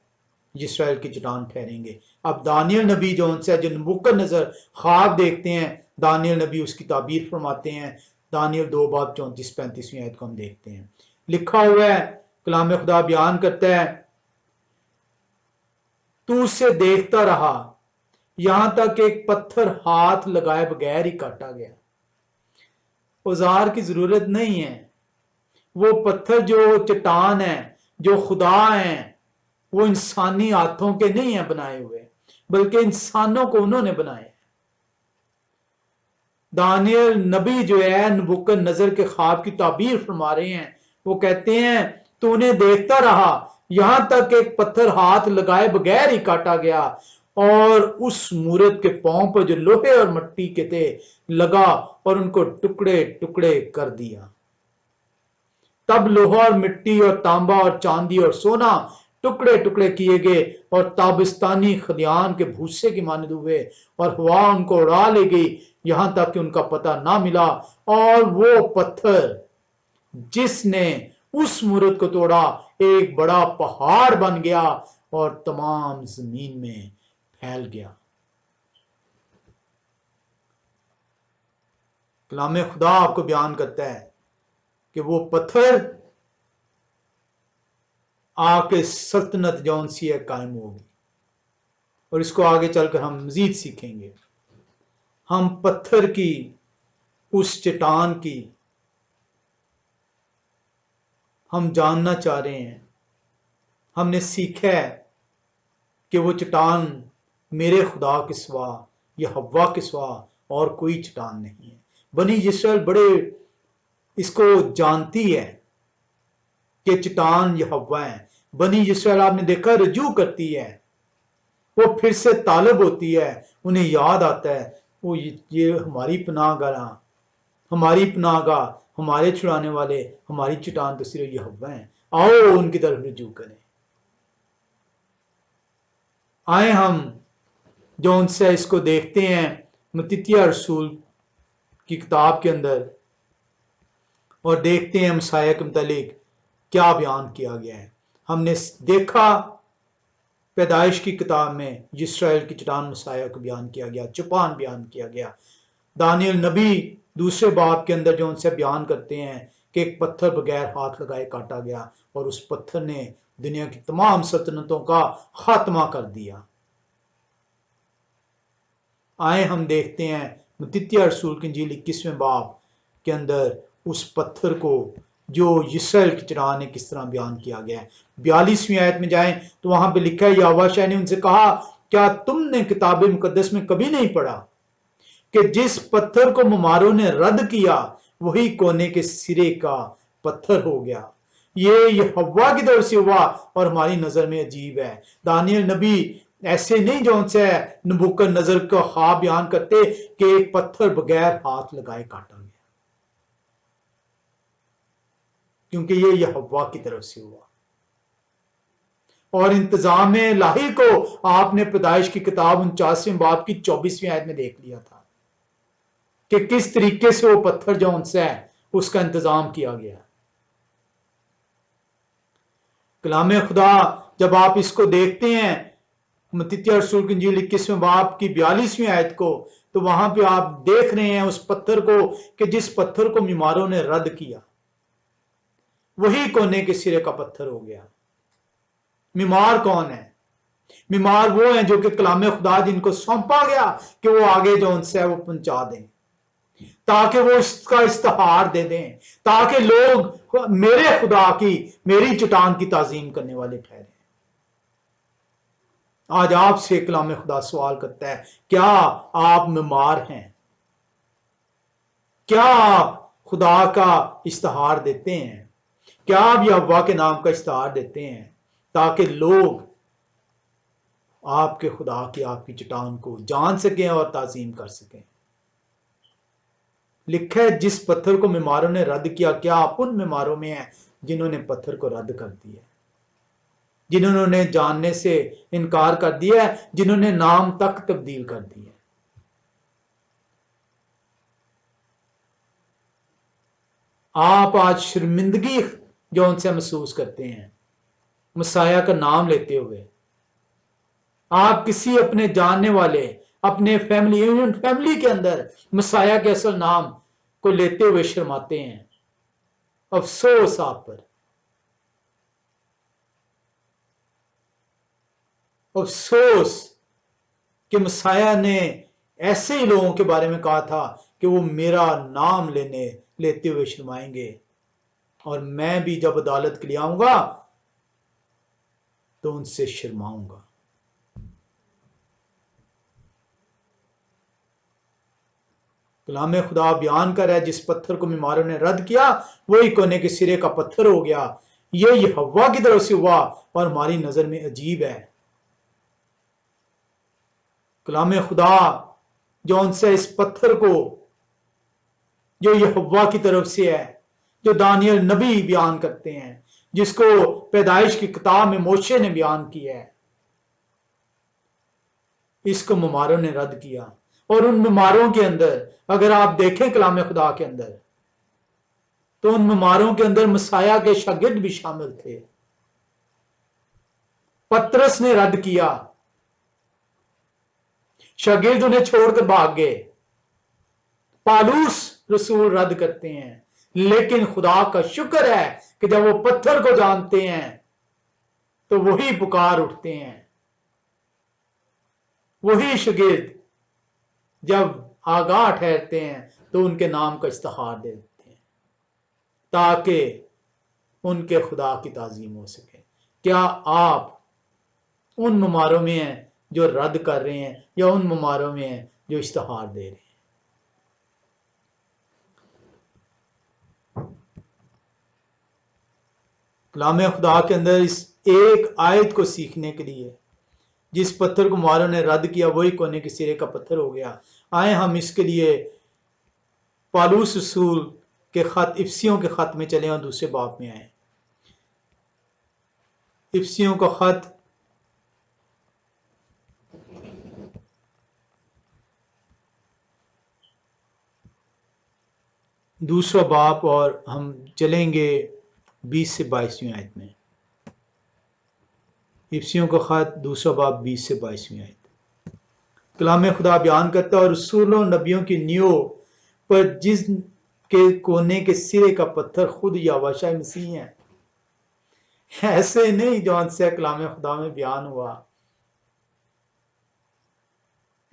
इस्राएल की चट्टान ठहरेंगे। अब दानियल नबी जो उनसे जो नबूकदनेस्सर ख्वाब देखते हैं, दानियल नबी उसकी ताबीर फरमाते हैं। दानियल 2 बाब 34-35वीं आयत को हम देखते हैं। लिखा हुआ है, कलाम खुदा बयान करता है, तू उसे देखता रहा यहां तक एक पत्थर हाथ लगाए बगैर ही काटा गया। औजार की जरूरत नहीं है। वो पत्थर जो चट्टान है, जो खुदा है, वो इंसानी हाथों के नहीं है बनाए हुए, बल्कि इंसानों को उन्होंने बनाए। दानियल नबी जो है नबूकदनेस्सर के ख्वाब की ताबीर फरमा रहे हैं। वो कहते हैं, तूने देखता रहा यहां तक एक पत्थर हाथ लगाए बगैर ही काटा गया और उस मूरत के पांव पर जो लोहे और मिट्टी के थे लगा और उनको टुकड़े टुकड़े कर दिया। तब लोहा और मिट्टी और तांबा और चांदी और सोना टुकड़े टुकड़े किए गए और ताबिस्तानी खलियान के भूसे की मानद हुए और हवा उनको उड़ा ले गई यहां तक कि उनका पता ना मिला। और वो पत्थर जिसने उस मूरत को तोड़ा एक बड़ा पहाड़ बन गया और तमाम जमीन में फैल गया। कलाम खुदा आपको बयान करता है कि वो पत्थर आके सल्तनत जौन सी है कायम होगी। और इसको आगे चलकर हम मजीद सीखेंगे। हम पत्थर की, उस चट्टान की हम जानना चाह रहे हैं। हमने सीखा है कि वो चट्टान मेरे खुदा के सिवा या हवा के सिवा और कोई चट्टान नहीं है। बनी इस्राएल बड़े इसको जानती है कि चट्टान या हवा है। बनी इस्राएल आपने देखा रजू करती है, वो फिर से तालब होती है, उन्हें याद आता है वो ये हमारी पनाहगाह, हमारी पनाहगाह, हमारे छुड़ाने वाले, हमारी चट्टान तो सिर्फ यहोवा है। आओ उनकी तरफ रुजू करें। आए हम जो उनसे इसको देखते हैं मत्तित्याह रसूल की किताब के अंदर, और देखते हैं मसाया के मुतालिक क्या बयान किया गया है। हमने देखा पैदाइश की किताब में इस्राएल की चट्टान मसाया को बयान किया गया, चुपान बयान किया गया। दानियल नबी दूसरे बाब के अंदर जो उनसे बयान करते हैं कि एक पत्थर बगैर हाथ लगाए काटा गया और उस पत्थर ने दुनिया की तमाम सल्तनतों का खात्मा कर दिया। आए हम देखते हैं मत्तित्याह रसूल की इंजील 21वें बाब के अंदर उस पत्थर को जो इस्राएल की चट्टान ने किस तरह बयान किया गया है। 42वीं आयत में जाएं तो वहां पे लिखा है, यहोवा शाह ने उनसे कहा, क्या तुमने किताब मुकद्दस में कभी नहीं पढ़ा कि जिस पत्थर को मुमारों ने रद्द किया वही कोने के सिरे का पत्थर हो गया। ये यहोवा की तरफ से हुआ और हमारी नजर में अजीब है। दानियल नबी ऐसे नहीं जो उनसे नबूकदनेस्सर का ख्वाब बयान करते कि एक पत्थर बगैर हाथ लगाए काटा गया, क्योंकि ये यहोवा की तरफ से हुआ। और इंतजाम इलाही को आपने पैदाइश की किताब 49वें बाब की 24वीं आयत में देख लिया था कि किस तरीके से वो पत्थर जो उनसे है उसका इंतजाम किया गया। कलाम खुदा जब आप इसको देखते हैं मत्तित्याह रसूल की इंजील 21वें बाब की 42वीं आयत को, तो वहां पे आप देख रहे हैं उस पत्थर को कि जिस पत्थर को मीमारों ने रद्द किया वही कोने के सिरे का पत्थर हो गया। मीमार कौन है? मीमार वो हैं जो कि कलाम खुदा जिनको सौंपा गया कि वो आगे जो उनसे है वो पहुंचा दें, ताकि वो इसका इस्तिहार दे दें, ताकि लोग मेरे खुदा की, मेरी चट्टान की ताजीम करने वाले ठहरे। आज आपसे कलाम खुदा सवाल करता है, क्या आप मीमार हैं? क्या आप खुदा का इस्तिहार देते हैं? क्या आप यहोवा के नाम का इस्तिहार देते हैं ताकि लोग आपके खुदा की, आपकी चट्टान को जान सकें और ताजीम कर सकें? लिखा है, जिस पत्थर को मीमारों ने रद्द किया, क्या आप उन मीमारों में हैं जिन्होंने पत्थर को रद्द कर दिया, जिन्होंने जानने से इनकार कर दिया है, जिन्होंने नाम तक तब्दील कर दिया। आप आज शर्मिंदगी जो उनसे महसूस करते हैं मसाया का नाम लेते हुए। आप किसी अपने जानने वाले, अपने फैमिली के अंदर मसाया के असल नाम को लेते हुए शर्माते हैं। अफसोस आप पर, अफसोस कि मसाया ने ऐसे ही लोगों के बारे में कहा था कि वो मेरा नाम लेते हुए शर्माएंगे, और मैं भी जब अदालत के लिए आऊंगा तो उनसे शर्माऊंगा। कलाम खुदा बयान कर है, जिस पत्थर को मीमारों ने रद्द किया वही कोने के सिरे का पत्थर हो गया। ये यहोवा की तरफ से हुआ और हमारी नजर में अजीब है। कलाम खुदा जो उनसे इस पत्थर को जो यहोवा की तरफ से है, जो दानियल नबी बयान करते हैं, जिसको पैदाइश की किताब में मोशे ने बयान किया है, इसको मीमारों ने रद्द किया। और उन मीमारों के अंदर अगर आप देखें कलाम खुदा के अंदर, तो उन मीमारों के अंदर मसाया के शागिर्द भी शामिल थे। पतरस ने रद्द किया, शागिर्द उन्हें छोड़कर भाग गए। पालूस रसूल रद्द करते हैं, लेकिन खुदा का शुक्र है कि जब वो पत्थर को जानते हैं तो वही पुकार उठते हैं। वही शागिर्द जब आगाह ठहरते हैं तो उनके नाम का इस्तिहार दे देते हैं ताकि उनके खुदा की ताजीम हो सके। क्या आप उन मीमारों में हैं जो रद्द कर रहे हैं, या उन मीमारों में हैं जो इस्तिहार दे रहे हैं? कलाम खुदा के अंदर इस एक आयत को सीखने के लिए, जिस पत्थर को मीमारों ने रद्द किया वही कोने के सिरे का पत्थर हो गया, आए हम इसके लिए पालूस रसूल के खत, इफ्सियों के खत में चले और दूसरे बाब में आए। इफ्सियों का खत दूसरा बाब और हम चलेंगे 20 से 22वीं आयत में। इफ्सियों का खत दूसरा बाब 20 से 22वीं आयत। कलाम खुदा बयान करता है, और रसूलों नबियों की नींव पर जिसके कोने के सिरे का पत्थर खुद यहोवा मसीह है। ऐसे नहीं जौन से कलाम खुदा में बयान हुआ,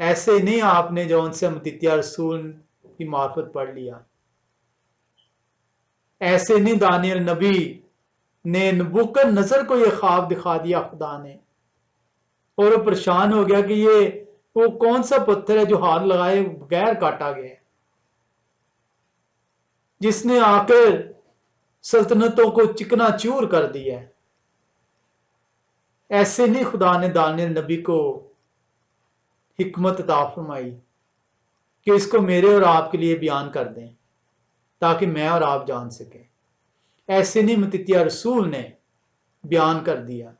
ऐसे नहीं आपने जौन से मत्तित्याह रसूल की मार्फत पढ़ लिया, ऐसे नहीं दानियल नबी ने नबूकदनेस्सर को यह ख्वाब दिखा दिया खुदा ने, और वो परेशान हो गया कि ये वो कौन सा पत्थर है जो हाथ लगाए बगैर काटा गया, जिसने आकर सल्तनतों को चिकना चूर कर दिया है। ऐसे नहीं खुदा ने दानियल नबी को हिकमत अता फरमाई कि इसको मेरे और आपके लिए बयान कर दें ताकि मैं और आप जान सकें। ऐसे नहीं मत्तित्याह रसूल ने बयान कर दिया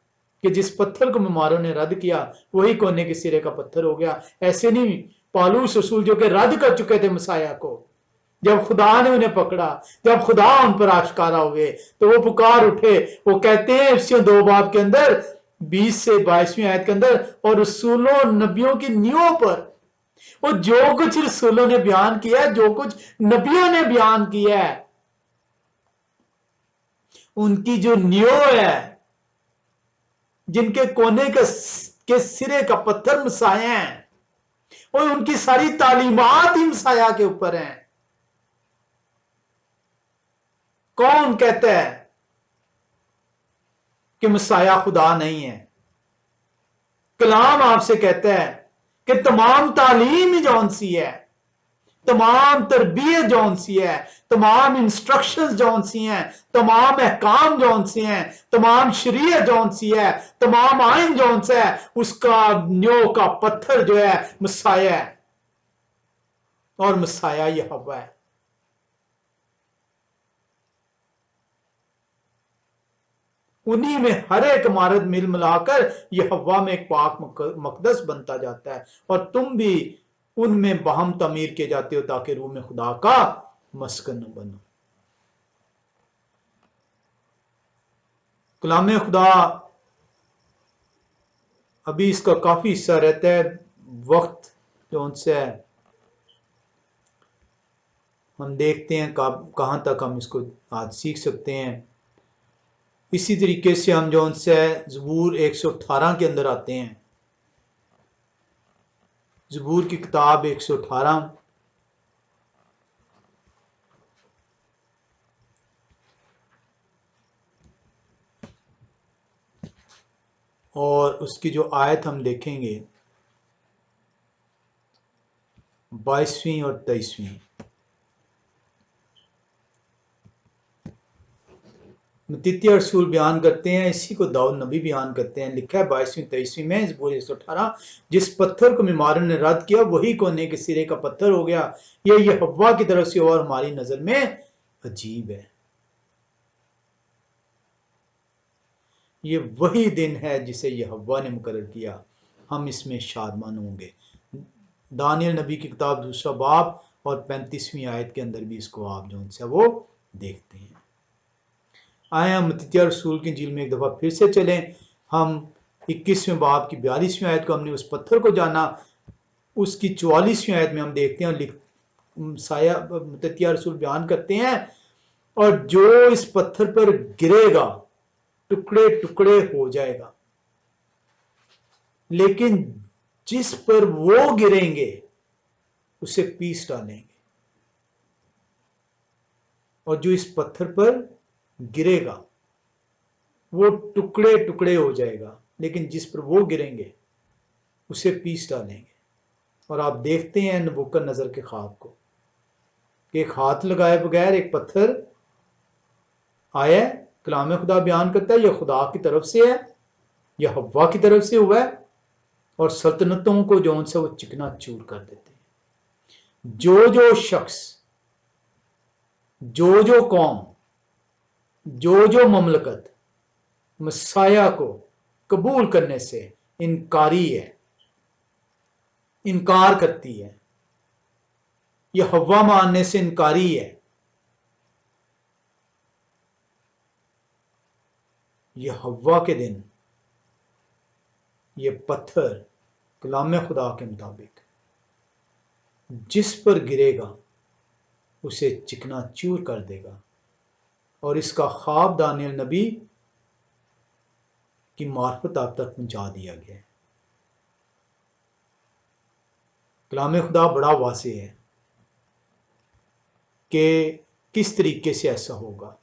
कि जिस पत्थर को बीमारों ने रद्द किया वही कोने के सिरे का पत्थर हो गया। ऐसे नहीं पौलुस रसूल जो कि रद्द कर चुके थे मसाया को, जब खुदा ने उन्हें पकड़ा, जब खुदा उन पर आश्कारा हुए तो वो पुकार उठे। वो कहते हैं इफ्सियों 2 बाब के अंदर 20 से 22वीं आयत के अंदर, और रसूलों नबियों की नींवों पर, वो जो कुछ रसूलों ने बयान किया है, जो कुछ नबियों ने बयान किया है, उनकी जो नींव है, जिनके कोने के सिरे का पत्थर मसाया है, और उनकी सारी तालीमात ही मसाया के ऊपर हैं। कौन कहता है कि मसाया खुदा नहीं है? कलाम आपसे कहता है कि तमाम तालीम ही जौन सी है, तमाम तरबियत जौन सी है, तमाम इंस्ट्रक्शंस जौन सी हैं, तमाम अहकाम जौन सी हैं, तमाम शरीयत जौन सी है, तमाम आइन जौन सा है, उसका न्यो का पत्थर जो है मसाया है, और मसाया यहोवा है। उन्हीं में हर एक इमारत मिल मिलाकर यहोवा में एक पाक मकदस बनता जाता है, और तुम भी उनमें बहम तमीर किए जाते हो ताकि रूह में खुदा का मस्कन बनो। कलाम खुदा अभी इसका काफी हिस्सा रहता है, वक्त जो उनसे हम देखते हैं कहां तक हम इसको आज सीख सकते हैं। इसी तरीके से हम जो उनसे ज़बूर 118 के अंदर आते हैं। ज़बूर की किताब 118 और उसकी जो आयत हम देखेंगे 22वीं और 23वीं। मत्तित्याह रसूल बयान करते हैं, इसी को दाऊद नबी बयान करते हैं। लिखा है 22वीं 23वीं में ज़बूर 118, जिस पत्थर को बीमारों ने रद्द किया वही कोने के सिरे का पत्थर हो गया। यह यहोवा की तरफ से और हमारी नजर में अजीब है। ये वही दिन है जिसे यहोवा ने मुकर्रर किया, हम इसमें शादमान होंगे। दानियल नबी की किताब दूसरा बाब और 35वीं आयत के अंदर भी इसको आप जो है वो देखते हैं। आए हम मत्तित्याह रसूल की इंजील में एक दफा फिर से चलें। हम 21वें बाब की 42वीं आयत को हमने उस पत्थर को जाना, उसकी 44वीं आयत में हम देखते हैं मत्तित्याह रसूल बयान करते हैं, और जो इस पत्थर पर गिरेगा टुकड़े टुकड़े हो जाएगा, लेकिन जिस पर वो गिरेंगे उसे पीस डालेंगे। और जो इस पत्थर पर गिरेगा वो टुकड़े टुकड़े हो जाएगा, लेकिन जिस पर वो गिरेंगे उसे पीस डालेंगे। और आप देखते हैं नबूकदनेस्सर के ख्वाब को कि एक हाथ लगाए बगैर एक पत्थर आया। कलाम खुदा बयान करता है यह खुदा की तरफ से है, यह हव्वा की तरफ से हुआ है, और सल्तनतों को जो उनसे वो चिकना चूर कर देते हैं। जो जो शख्स जो जो कौम, जो जो ममलकत मसाया को कबूल करने से इनकारी है, इनकार करती है, यह हवा मानने से इनकारी है, यह हवा के दिन ये पत्थर कलाम खुदा के मुताबिक जिस पर गिरेगा उसे चिकना चूर कर देगा। और इसका ख्वाब दानियल नबी की मार्फत आप तक पहुंचा दिया गया है। कलाम खुदा बड़ा वाज़े है कि किस तरीके से ऐसा होगा।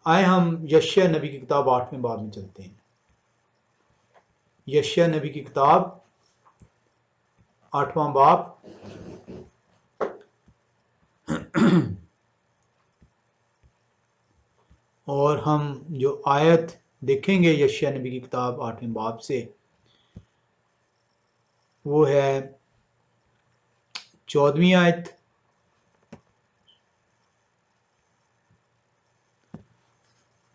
आए हम यशायाह नबी की किताब 8वें बाब में चलते हैं। यशायाह नबी की किताब 8वां बाब और हम जो आयत देखेंगे यशायाह नबी की किताब 8वें बाब से, वो है 14वीं आयत।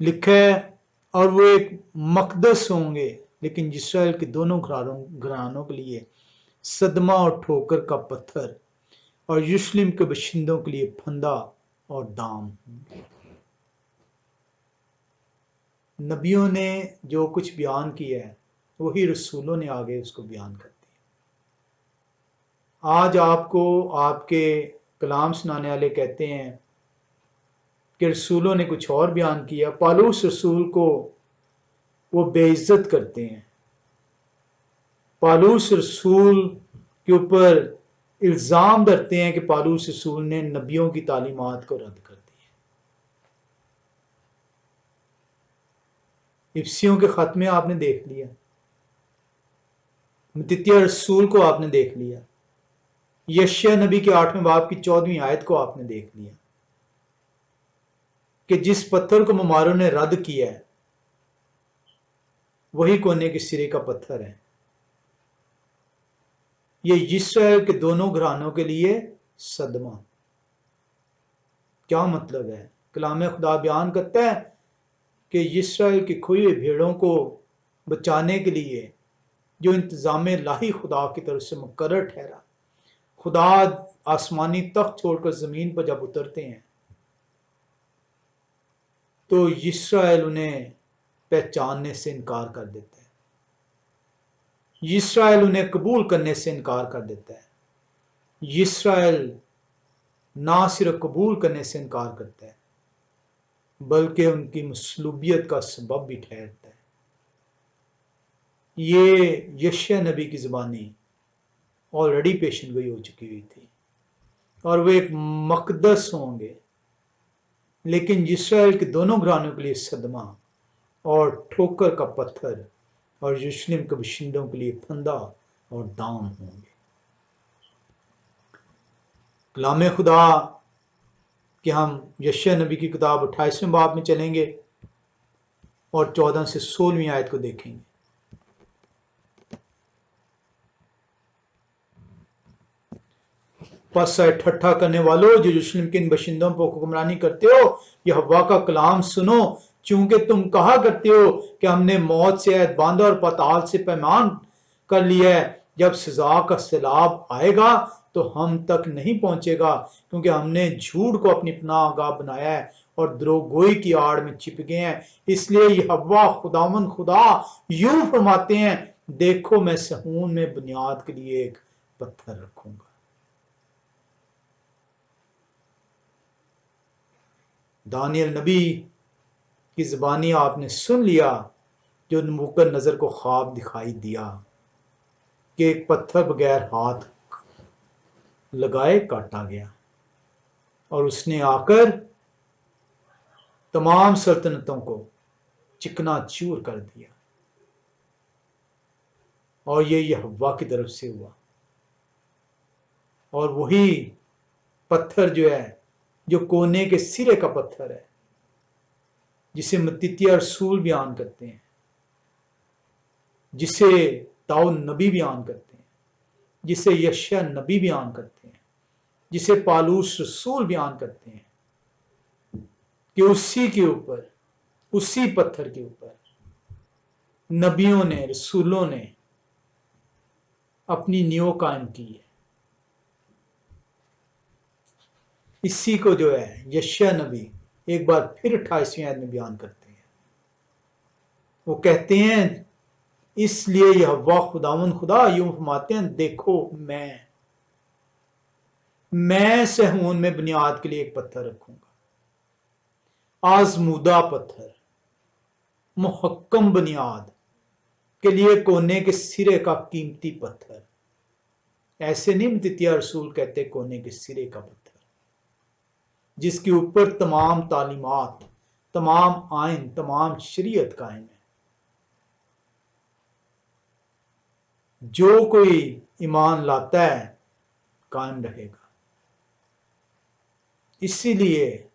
लिखा है, और वो एक मकदस होंगे, लेकिन इस्राएल के दोनों घरानों के लिए सदमा और ठोकर का पत्थर, और यरूशलेम के बशिंदों के लिए फंदा और दाम। नबियों ने जो कुछ बयान किया है वही रसूलों ने आगे उसको बयान कर दिया। आज आपको आपके कलाम सुनाने वाले कहते हैं कि रसूलों ने कुछ और बयान किया। पालूस रसूल को वो बेइज्जत करते हैं। पालूस रसूल के ऊपर इल्जाम धरते हैं कि पालूस रसूल ने नबियों की तालीमात को रद्द कर दिया। इफ्सियों के खत में आपने देख लिया, मत्तित्याह रसूल को आपने देख लिया, यशायाह नबी के 8वें बाब की 14वीं आयत को आपने देख लिया कि जिस पत्थर को ममारों ने रद्द किया है वही कोने के सिरे का पत्थर है। ये इस्राएल के दोनों घरानों के लिए सदमा। क्या मतलब है? कलाम खुदा बयान करता है कि इस्राएल की खोई हुई भेड़ों को बचाने के लिए जो इंतजाम लाही खुदा की तरफ से मुकर्रर ठहरा, खुदा आसमानी तख्त छोड़कर जमीन पर जब उतरते हैं तो इस्राएल उन्हें पहचानने से इनकार कर देता है, इस्राएल उन्हें कबूल करने से इनकार कर देता है, इस्राएल ना सिर्फ कबूल करने से इनकार करता है बल्कि उनकी मसलूबियत का सबब भी ठहरता है। ये यशायाह नबी की ज़बानी ऑलरेडी पेशन गोई हो चुकी हुई थी, और वे एक मकदस होंगे, लेकिन इस्राएल के दोनों घरानों के लिए सदमा और ठोकर का पत्थर, और यरूशलेम के बशिंदों के लिए फंदा और दाम होंगे। कलाम खुदा कि हम यशायाह नबी की किताब 28वें बाब में चलेंगे और 14 से 16वीं आयत को देखेंगे। पस ठट्ठा करने वालों जो यरूशलेम के इन बशिंदों पर हुक्मरानी करते हो, यह हव्वा का कलाम सुनो, चूंकि तुम कहा करते हो कि हमने मौत से ऐद बांधा और पाताल से पैमान कर लिया है। जब सजा का सैलाब आएगा तो हम तक नहीं पहुंचेगा, क्योंकि हमने झूठ को अपनी पनाहगाह बनाया है और द्रोहगोई की आड़ में छिप गए हैं। इसलिए यह हव्वा खुदावन खुदा यूं फरमाते हैं, देखो मैं सहून में बुनियाद के लिए एक पत्थर रखूंगा। दानियल नबी की ज़बानी आपने सुन लिया, जो नबूकद नजर को ख्वाब दिखाई दिया कि एक पत्थर बगैर हाथ लगाए काटा गया, और उसने आकर तमाम सल्तनतों को चिकना चूर कर दिया, और ये यहोवा की तरफ से हुआ। और वही पत्थर जो है, जो कोने के सिरे का पत्थर है, जिसे मत्तित्याह रसूल बयान करते हैं, जिसे दाऊद नबी बयान करते हैं, जिसे यशायाह नबी बयान करते हैं, जिसे पालूस रसूल बयान करते हैं, कि उसी के ऊपर, उसी पत्थर के ऊपर नबियों ने, रसूलों ने अपनी नींव कायम की है। इसी को जो है यशायाह नबी एक बार फिर 28वीं आयत में बयान करते हैं। वो कहते हैं, इसलिए यहोवा खुदावंद खुदा यूं फरमाते हैं, देखो मैं सहून में बुनियाद के लिए एक पत्थर रखूंगा, आजमूदा पत्थर, मुहक्कम बुनियाद के लिए कोने के सिरे का कीमती पत्थर। ऐसे नहीं मत्तिया रसूल कहते कोने के सिरे का पत्थर, जिसके ऊपर तमाम तालीमात, तमाम आइन, तमाम शरीयत कायम है। जो कोई ईमान लाता है कायम रहेगा। इसीलिए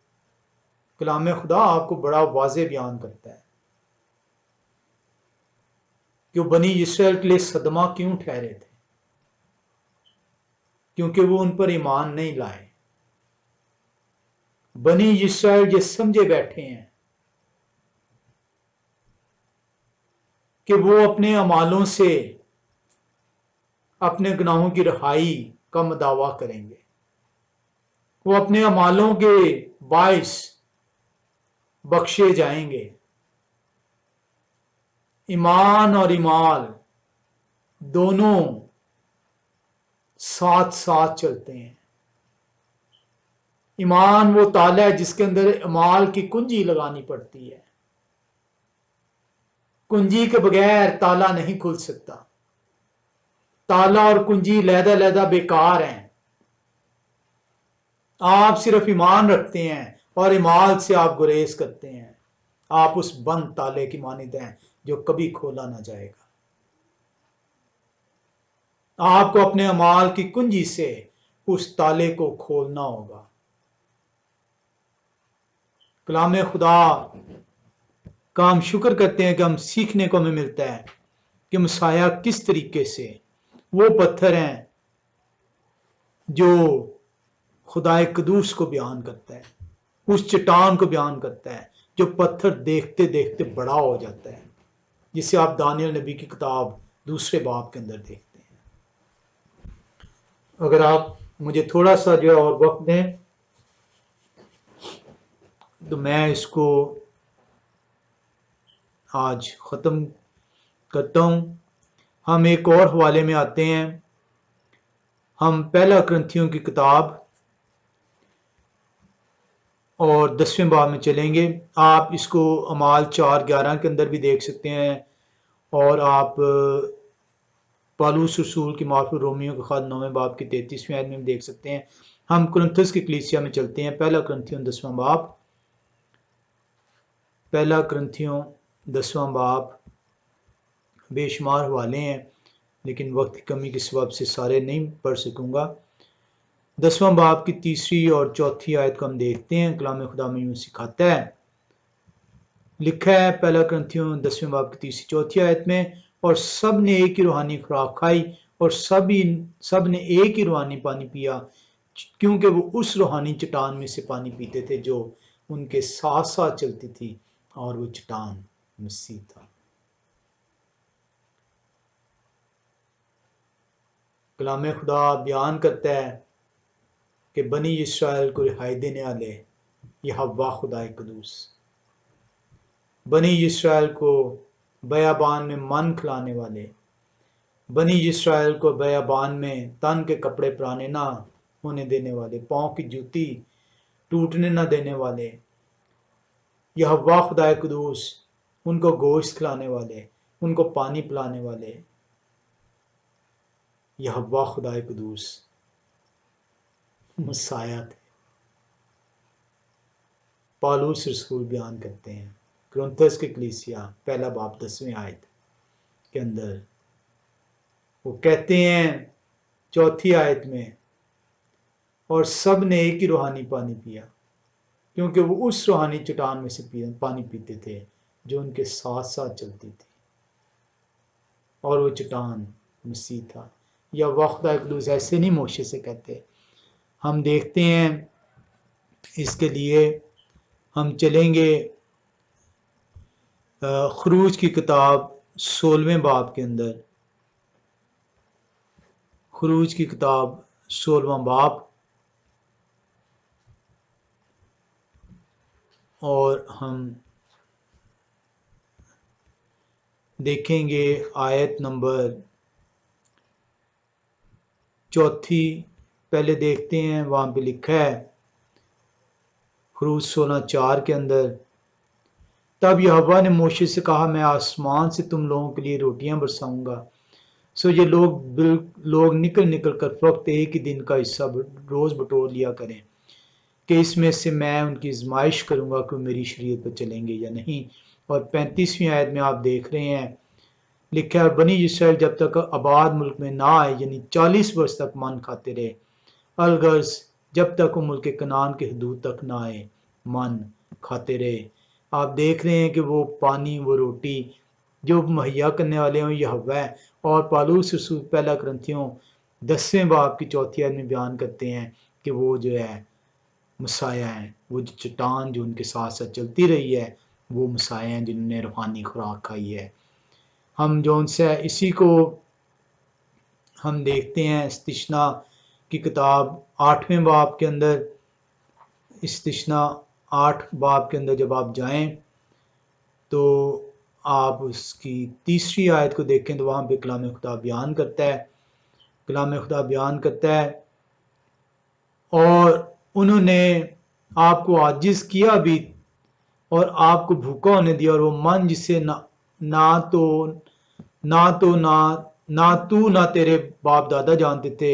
कलाम खुदा आपको बड़ा वाज़ेह बयान करता है कि वो बनी इस्राएल के लिए सदमा क्यों ठहरे थे, क्योंकि वो उन पर ईमान नहीं लाए। बनी इस्राएल ये समझे बैठे हैं कि वो अपने अमालों से अपने गुनाहों की रिहाई का दावा करेंगे, वो अपने अमालों के बाइस बख्शे जाएंगे। ईमान और ईमाल दोनों साथ साथ चलते हैं। ईमान वो ताला है जिसके अंदर ईमाल की कुंजी लगानी पड़ती है। कुंजी के बगैर ताला नहीं खुल सकता। ताला और कुंजी लहदा बेकार हैं। आप सिर्फ ईमान रखते हैं और ईमाल से आप गुरेज करते हैं। आप उस बंद ताले की मानिंद हैं जो कभी खोला ना जाएगा। आपको अपने अमाल की कुंजी से उस ताले को खोलना होगा। कलाम खुदा का हम शुक्र करते हैं कि हम सीखने को हमें मिलता है कि मसाया किस तरीके से वो पत्थर हैं जो खुदाए कदूस को बयान करता है, उस चट्टान को बयान करता है जो पत्थर देखते देखते बड़ा हो जाता है, जिसे आप दानियल नबी की किताब 2 बाब के अंदर देखते हैं। अगर आप मुझे थोड़ा सा जो है और वक्त दें तो मैं इसको आज ख़त्म करता हूं। हम एक और हवाले में आते हैं। हम पहला कुरिन्थियों की किताब और 10वें बाब में चलेंगे। आप इसको अमाल 4:11 के अंदर भी देख सकते हैं और आप पौलुस रसूल की मार्फत रोमियो के खत 9वें बाब की 33वीं आयत में भी देख सकते हैं। हम कुरिन्थस की कलीसिया में चलते हैं। पहला कुरिन्थियों 10वां बाब, पहला कुरिन्थियों 10वां बाब। बेशुमार हवाले हैं लेकिन वक्त की कमी के सबब से सारे नहीं पढ़ सकूंगा। 10वां बाब की 3री और 4थी आयत को हम देखते हैं। कलाम खुदा में यूं सिखाता है, लिखा है पहला कुरिन्थियों 10वें बाब की 3री 4थी आयत में, और सब ने एक ही रूहानी खुराक खाई और सब ने एक ही रूहानी पानी पिया, क्योंकि वो उस रूहानी चट्टान में से पानी पीते थे जो उनके साथ साथ चलती थी, और वो चट्टान मसीह था। कलाम खुदा बयान करता है कि बनी इस्राएल को रिहाई देने वाले यहोवा खुदाए कदूस, बनी इस्राएल को बयाबान में मन खिलाने वाले, बनी इस्राएल को बयाबान में तन के कपड़े पुराने ना होने देने वाले, पांव की जूती टूटने ना देने वाले, यहोवा खुदाए कदूस उनको गोश्त खिलाने वाले, उनको पानी पिलाने वाले यहोवा खुदाए कदूस मसाया थे। पौलुस रसूल बयान करते हैं कुरिन्थस की कलीसिया पहला बाब 10वें आयत के अंदर, वो कहते हैं 4थी आयत में, और सब ने एक ही रूहानी पानी पिया, क्योंकि वो उस रूहानी चट्टान में से पानी पीते थे जो उनके साथ साथ चलती थी, और वो चट्टान मसीह था। या वक्त खुदा ऐसे नहीं मोशे से कहते। हम देखते हैं इसके लिए हम चलेंगे खरूज की किताब 16वें बाब के अंदर। खरूज की किताब 16वां बाब, और हम देखेंगे आयत नंबर 4। पहले देखते हैं, वहां पे लिखा है खरूज 16:4 के अंदर, तब यहोवा ने मोशे से कहा, मैं आसमान से तुम लोगों के लिए रोटियां बरसाऊंगा। सो ये लोग निकल निकल कर फक्त एक ही दिन का हिस्सा रोज बटोर लिया करें, कि इसमें से मैं उनकी आजमाइश करूंगा कि मेरी शरीयत पर चलेंगे या नहीं। और 35वीं आयत में आप देख रहे हैं, लिखा है, बनी इसराइल जब तक आबाद मुल्क में ना आए, यानी 40 वर्ष तक मन खाते रहे, अलगर्ज जब तक वो मुल्क कनान के हदूद तक ना आए, मन खाते रहे। आप देख रहे हैं कि वो पानी, वो रोटी जो मुहैया करने वाले हों यहोवा है। और पालूस रसूल पहला ग्रंथियों 10वें बाब की 4 आयत में बयान करते हैं कि वो जो है मसाया है, वो जो चट्टान जो उनके साथ साथ चलती रही है, वो मसाया हैं जिन्होंने रूहानी खुराक खाई है। हम जो उनसे इसी को हम देखते हैं इस्तिश्ना की किताब 8वें बाब के अंदर। इस्तिश्ना 8 बाब के अंदर जब आप जाएं तो आप उसकी 3री आयत को देखें तो वहां पे कलाम खुदा बयान करता है, कलाम खुदा बयान करता है, और उन्होंने आपको आजिज किया भी और आपको भूखा होने दिया, और वो मन जिसे ना तू ना तेरे बाप दादा जानते थे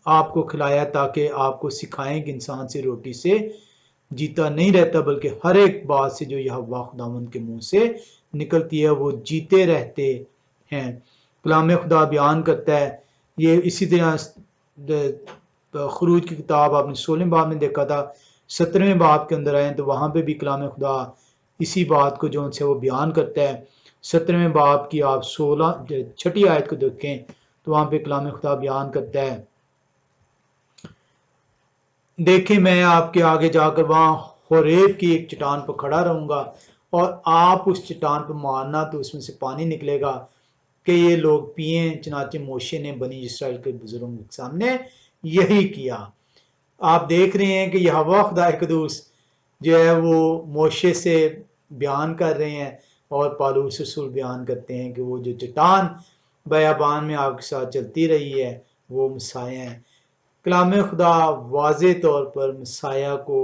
आपको खिलाया, ताकि आपको सिखाएं कि इंसान से रोटी से जीता नहीं रहता, बल्कि हर एक बात से जो यहोवा खुदावंद के मुंह से निकलती है वो जीते रहते हैं। कलाम खुदा बयान करता है, ये इसी तरह खरूज की किताब आपने 16वें बाब में देखा था, 17वें बाब के अंदर आए तो वहां पे भी कलाम खुदा इसी बात को जो उनसे वो बयान करता है। 17वें बाब की आप 6 आयत को देखें तो वहां पे कलाम खुदा बयान करता है, देखें मैं आपके आगे जाकर वहां होरेब की एक चट्टान पर खड़ा रहूंगा, और आप उस चट्टान पर मारना तो उसमें से पानी निकलेगा कि ये लोग पिए। चनाचे मोशे ने बनी इस्राइल के बुजुर्गों के सामने यही किया। आप देख रहे हैं कि यहोवा खुदा कुद्दूस जो है वो मोशे से बयान कर रहे हैं, और पालूस रसूल बयान करते हैं कि वो जो चट्टान बयाबान में आपके साथ चलती रही है वो मसाया है। कलाम खुदा वाज़े तौर पर मसाया को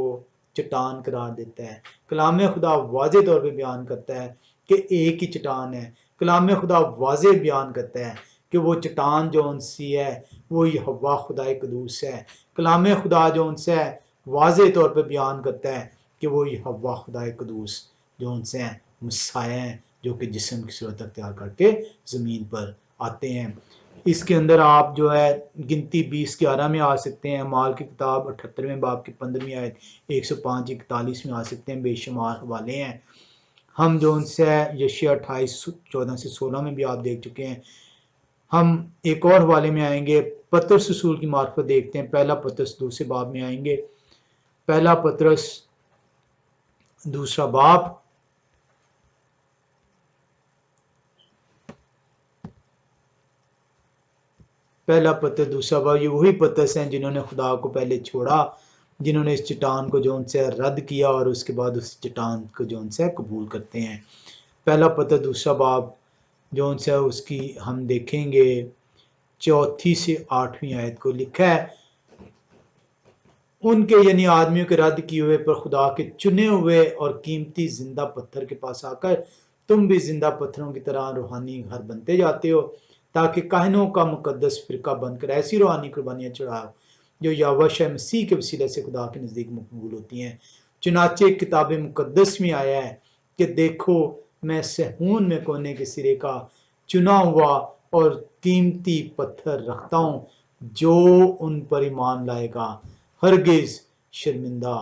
चट्टान करार देता है। कलाम खुदा वाज़े तौर पर बयान करता है कि एक ही चट्टान है। कलाम खुदा वाज़े बयान करता है कि वो चट्टान जो उनसी है वो यहोवा खुदा कुद्दूस है। कलाम खुदा जो उनसे है वाज़े तौर पर बयान करता है कि वो यहोवा खुदा कुद्दूस जो उनसे है मसाया है, जो कि जिस्म की सूरत अख्तियार करके ज़मीन पर आते हैं। इसके अंदर आप जो है गिनती 20:11 में आ सकते हैं, माल की किताब 78वें बाब की 15वीं आयत 105-41 में आ सकते हैं, बेशुमार हवाले हैं। हम जो उनसे यशिया 28:14-16 में भी आप देख चुके हैं। हम एक और हवाले में आएंगे, पतरस रसूल की मार्फत देखते हैं, पहला पतरस 2 बाब में आएंगे, पहला पतरस 2 बाब, पहला पतरस 2 बाब, ये वही पतरस हैं जिन्होंने खुदा को पहले छोड़ा, जिन्होंने इस चट्टान को जो उनसे रद्द किया और उसके बाद उस चट्टान को जो उनसे कबूल करते हैं। पहला पतरस 2 बाब जो उनसे उसकी हम देखेंगे 4 से 8वीं आयत को लिखा है, उनके यानी आदमियों के रद्द किए हुए पर खुदा के चुने हुए और कीमती जिंदा पत्थर के पास आकर तुम भी जिंदा पत्थरों की तरह रूहानी घर बनते जाते हो, ताकि काहिनों का मुकद्दस फिरका बनकर ऐसी रूहानी कुर्बानियां चढ़ाओ जो यहोवा मसीह के वसीले से खुदा के नज़दीक मकबूल होती हैं। चुनाचे किताब मुकद्दस में आया है कि देखो मैं सहून में कोने के सिरे का चुना हुआ और कीमती पत्थर रखता हूं, जो उन पर ईमान लाएगा हरगिज शर्मिंदा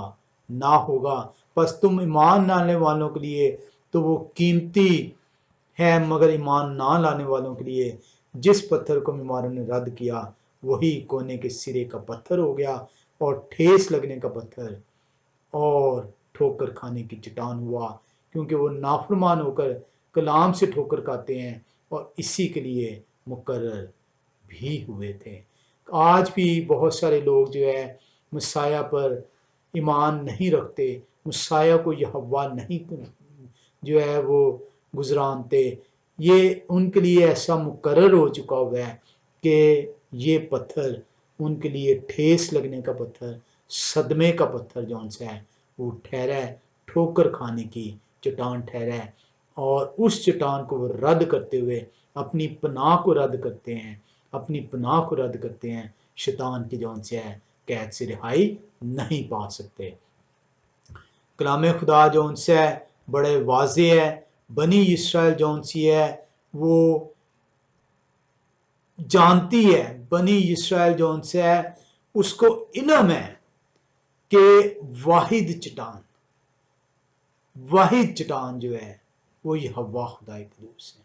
ना होगा। बस तुम ईमान लाने वालों के लिए तो वो कीमती है, मगर ईमान ना लाने वालों के लिए जिस पत्थर को बीमारों ने रद्द किया वही कोने के सिरे का पत्थर हो गया और ठेस लगने का पत्थर, और ठोकर खाने की चट्टान हुआ, क्योंकि वो नाफरमान होकर कलाम से ठोकर खाते हैं और इसी के लिए मुकर्रर भी हुए थे। आज भी बहुत सारे लोग जो है मसाया पर ईमान नहीं रखते, मसाया को यहोवा नहीं जो है वो गुजरानते। ये उनके लिए ऐसा मुकर्रर हो चुका हुआ है कि ये पत्थर उनके लिए ठेस लगने का पत्थर, सदमे का पत्थर जौन सा है वो ठहरा है, ठोकर खाने की चट्टान ठहरा है। और उस चट्टान को वो रद्द करते हुए अपनी पनाह को रद्द करते हैं, अपनी पनाह को रद्द करते हैं, शैतान की जौन से है कैद से रिहाई नहीं पा सकते। कलाम खुदा जौन सा है बड़े वाजे है। बनी इसराइल जौन सी है वो जानती है, बनी इसराइल जौन से है उसको इल्म है कि वाहिद चट्टान जो है वो यहोवा खुदा कदूस है।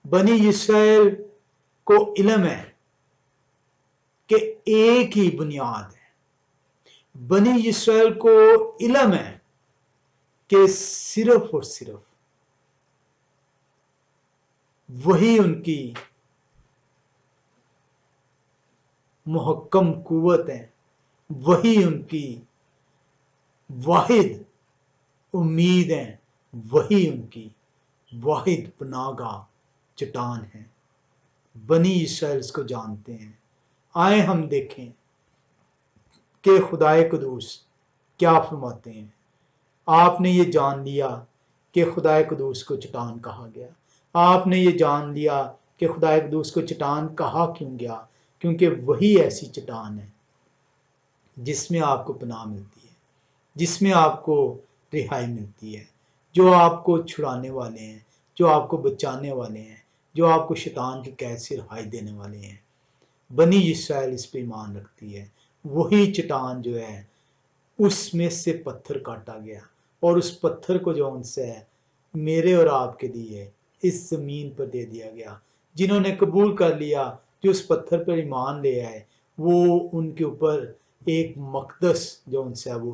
बनी इसराइल को इल्म है कि एक ही बुनियाद है। बनी इसराइल को इल्म है कि सिर्फ और सिर्फ वही उनकी मुहक्कम कुव्वत है, वही उनकी वाहिद उम्मीद है, वही उनकी वाहिद पनाहगाह चट्टान है। बनी इसराइल इसको जानते हैं। आए हम देखें कि खुदाए कदूस क्या फरमाते हैं। आपने ये जान लिया कि खुदाए कदूस को चट्टान कहा गया। आपने ये जान लिया कि खुदाए कदूस को चट्टान कहा क्यों गया, क्योंकि वही ऐसी चट्टान है जिसमें आपको पनाह मिलती है, जिसमें आपको रिहाई मिलती है, जो आपको छुड़ाने वाले हैं, जो आपको बचाने वाले हैं, जो आपको शैतान की कैद से रिहाई देने वाले हैं। बनी इसराइल इस पे ईमान रखती है। वही चट्टान जो है उसमें से पत्थर काटा गया और उस पत्थर को जो उनसे है मेरे और आपके लिए इस जमीन पर दे दिया गया। जिन्होंने कबूल कर लिया, जो उस पत्थर पर ईमान ले आए, वो उनके ऊपर एक मकदस जो उनसे वो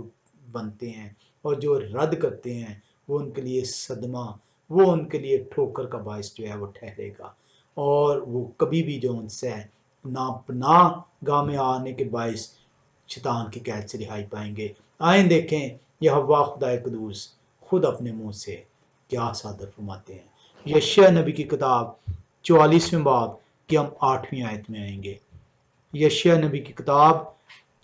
बनते हैं, और जो रद्द करते हैं वो उनके लिए सदमा, वो उनके लिए ठोकर का बायस जो है वो ठहरेगा। और वो कभी भी जो उनसे है ना पनाह गाह में आने के बायस शैतान की कैद से रिहाई पाएंगे। आए देखें यहोवा खुदाए कदूस खुद अपने मुंह से क्या सादर फरमाते हैं। यशायाह नबी की किताब 44वें बाब की हम 8वीं आयत में आएंगे। यशायाह नबी की किताब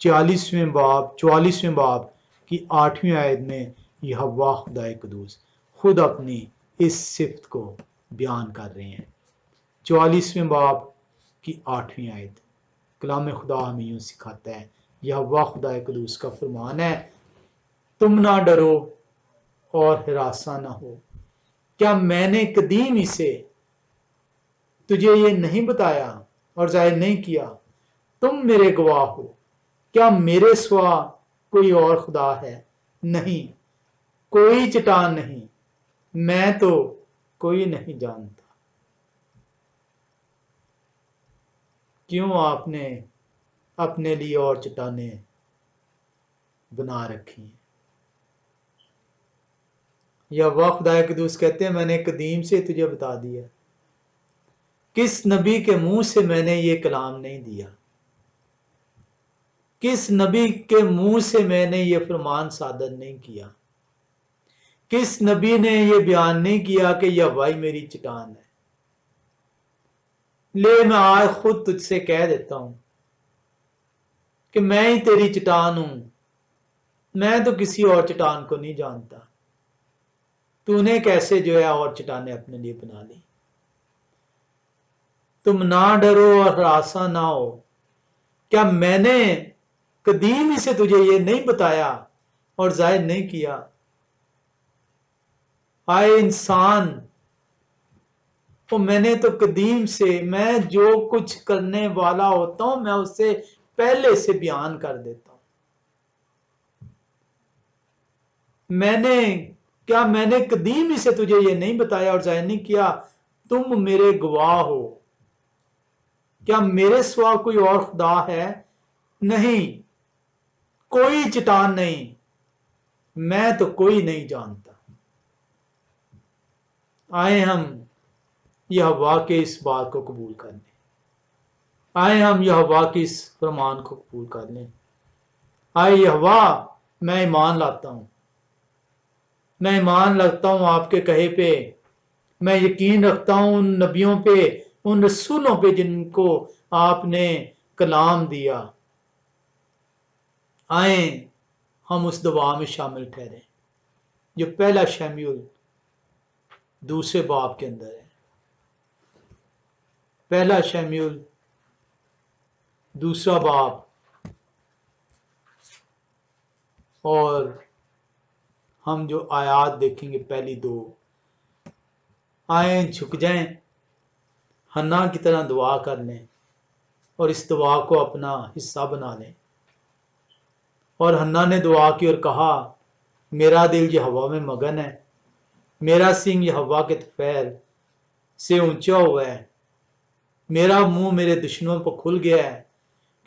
44वें बाब की 8वीं आयत में यहोवा खुदाए कदूस खुद अपनी इस सिफत को बयान कर रहे हैं। 44वें बाब की 8वीं आयत कलाम खुदा हमें यूं सिखाता है। यहोवा खुदा कदूस का फरमान है, तुम ना डरो और हरासा ना हो। क्या मैंने कदीम इसे तुझे ये नहीं बताया और जाहिर नहीं किया? तुम मेरे गवाह हो। क्या मेरे सिवा कोई और खुदा है? नहीं, कोई चट्टान नहीं, मैं तो कोई नहीं जानता। क्यों आपने अपने लिए और चट्टानें बना रखी हैं? या वह खुदा कदूस कहते हैं मैंने कदीम से तुझे बता दिया। किस नबी के मुंह से मैंने ये कलाम नहीं दिया? किस नबी के मुंह से मैंने ये फरमान सादर नहीं किया? किस नबी ने ये बयान नहीं किया कि यह भाई मेरी चट्टान है? ले मैं आज खुद तुझसे कह देता हूं कि मैं ही तेरी चट्टान हूं, मैं तो किसी और चट्टान को नहीं जानता। तूने कैसे जो है और चट्टानें अपने लिए बना ली? तुम ना डरो और हरासा ना हो। क्या मैंने कदीम ही से तुझे ये नहीं बताया और जाहिर नहीं किया? आए इंसान, तो मैंने तो कदीम से, मैं जो कुछ करने वाला होता हूं मैं उससे पहले से बयान कर देता हूं। क्या मैंने कदीम ही से तुझे ये नहीं बताया और जाहिर नहीं किया? तुम मेरे गवाह हो। क्या मेरे सिवा कोई और खुदा है? नहीं, कोई चट्टान नहीं, मैं तो कोई नहीं जानता। आए हम यह हवा के इस बात को कबूल कर लें, आए हम यह हवा के इस फरमान को कबूल कर लें। आए यह हवा, मैं ईमान लाता हूँ, मैं ईमान रखता हूँ आपके कहे पे, मैं यकीन रखता हूँ उन नबियों पे, उन रसूलों पे जिनको आपने कलाम दिया। आए हम उस दुआ में शामिल ठहरे जो पहला शमूएल दूसरे बाब के अंदर है। पहला शमूएल दूसरा बाब, और हम जो आयात देखेंगे पहली दो। आए झुक जाएं, हन्ना की तरह दुआ कर लें और इस दुआ को अपना हिस्सा बना लें। और हन्ना ने दुआ की और कहा, मेरा दिल ये हवा में मगन है, मेरा सिंह ये हवा के तफैल से ऊंचा हुआ है, मेरा मुंह मेरे दुश्मनों पर खुल गया है,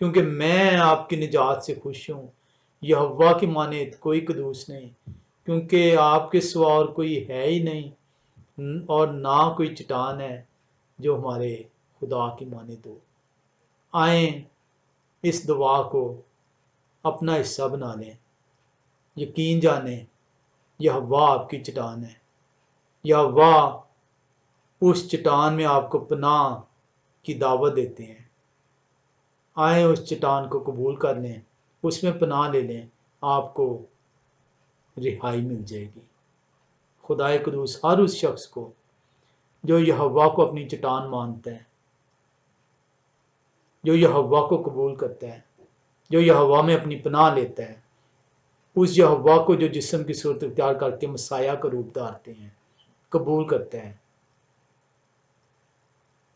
क्योंकि मैं आपकी निजात से खुश हूँ। यह हवा की माने कोई कदूस नहीं, क्योंकि आपके सिवा और कोई है ही नहीं, और ना कोई चट्टान है जो हमारे खुदा की माने दो। आए इस दुआ को अपना हिस्सा बना लें, यकीन जाने यह हवा आपकी चट्टान है, यह हवा उस चट्टान में आपको पनाह की दावत देते हैं। आए उस चट्टान को कबूल कर लें, उसमें पनाह ले लें, आपको रिहाई मिल जाएगी। खुदाए कुदूस हर उस शख्स को जो यहोवा को अपनी चट्टान मानता है, जो यहोवा को कबूल करता है, जो यहोवा में अपनी पनाह लेता है, उस यहोवा को जो जिस्म की सूरत इख्तियार करके मसाया का रूप धारते हैं, कबूल करता है,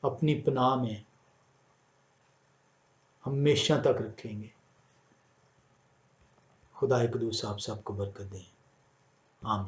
अपनी पनाह में हमेशा तक रखेंगे। खुदाए कुदूस आप सबको बरकत दें। आमीन।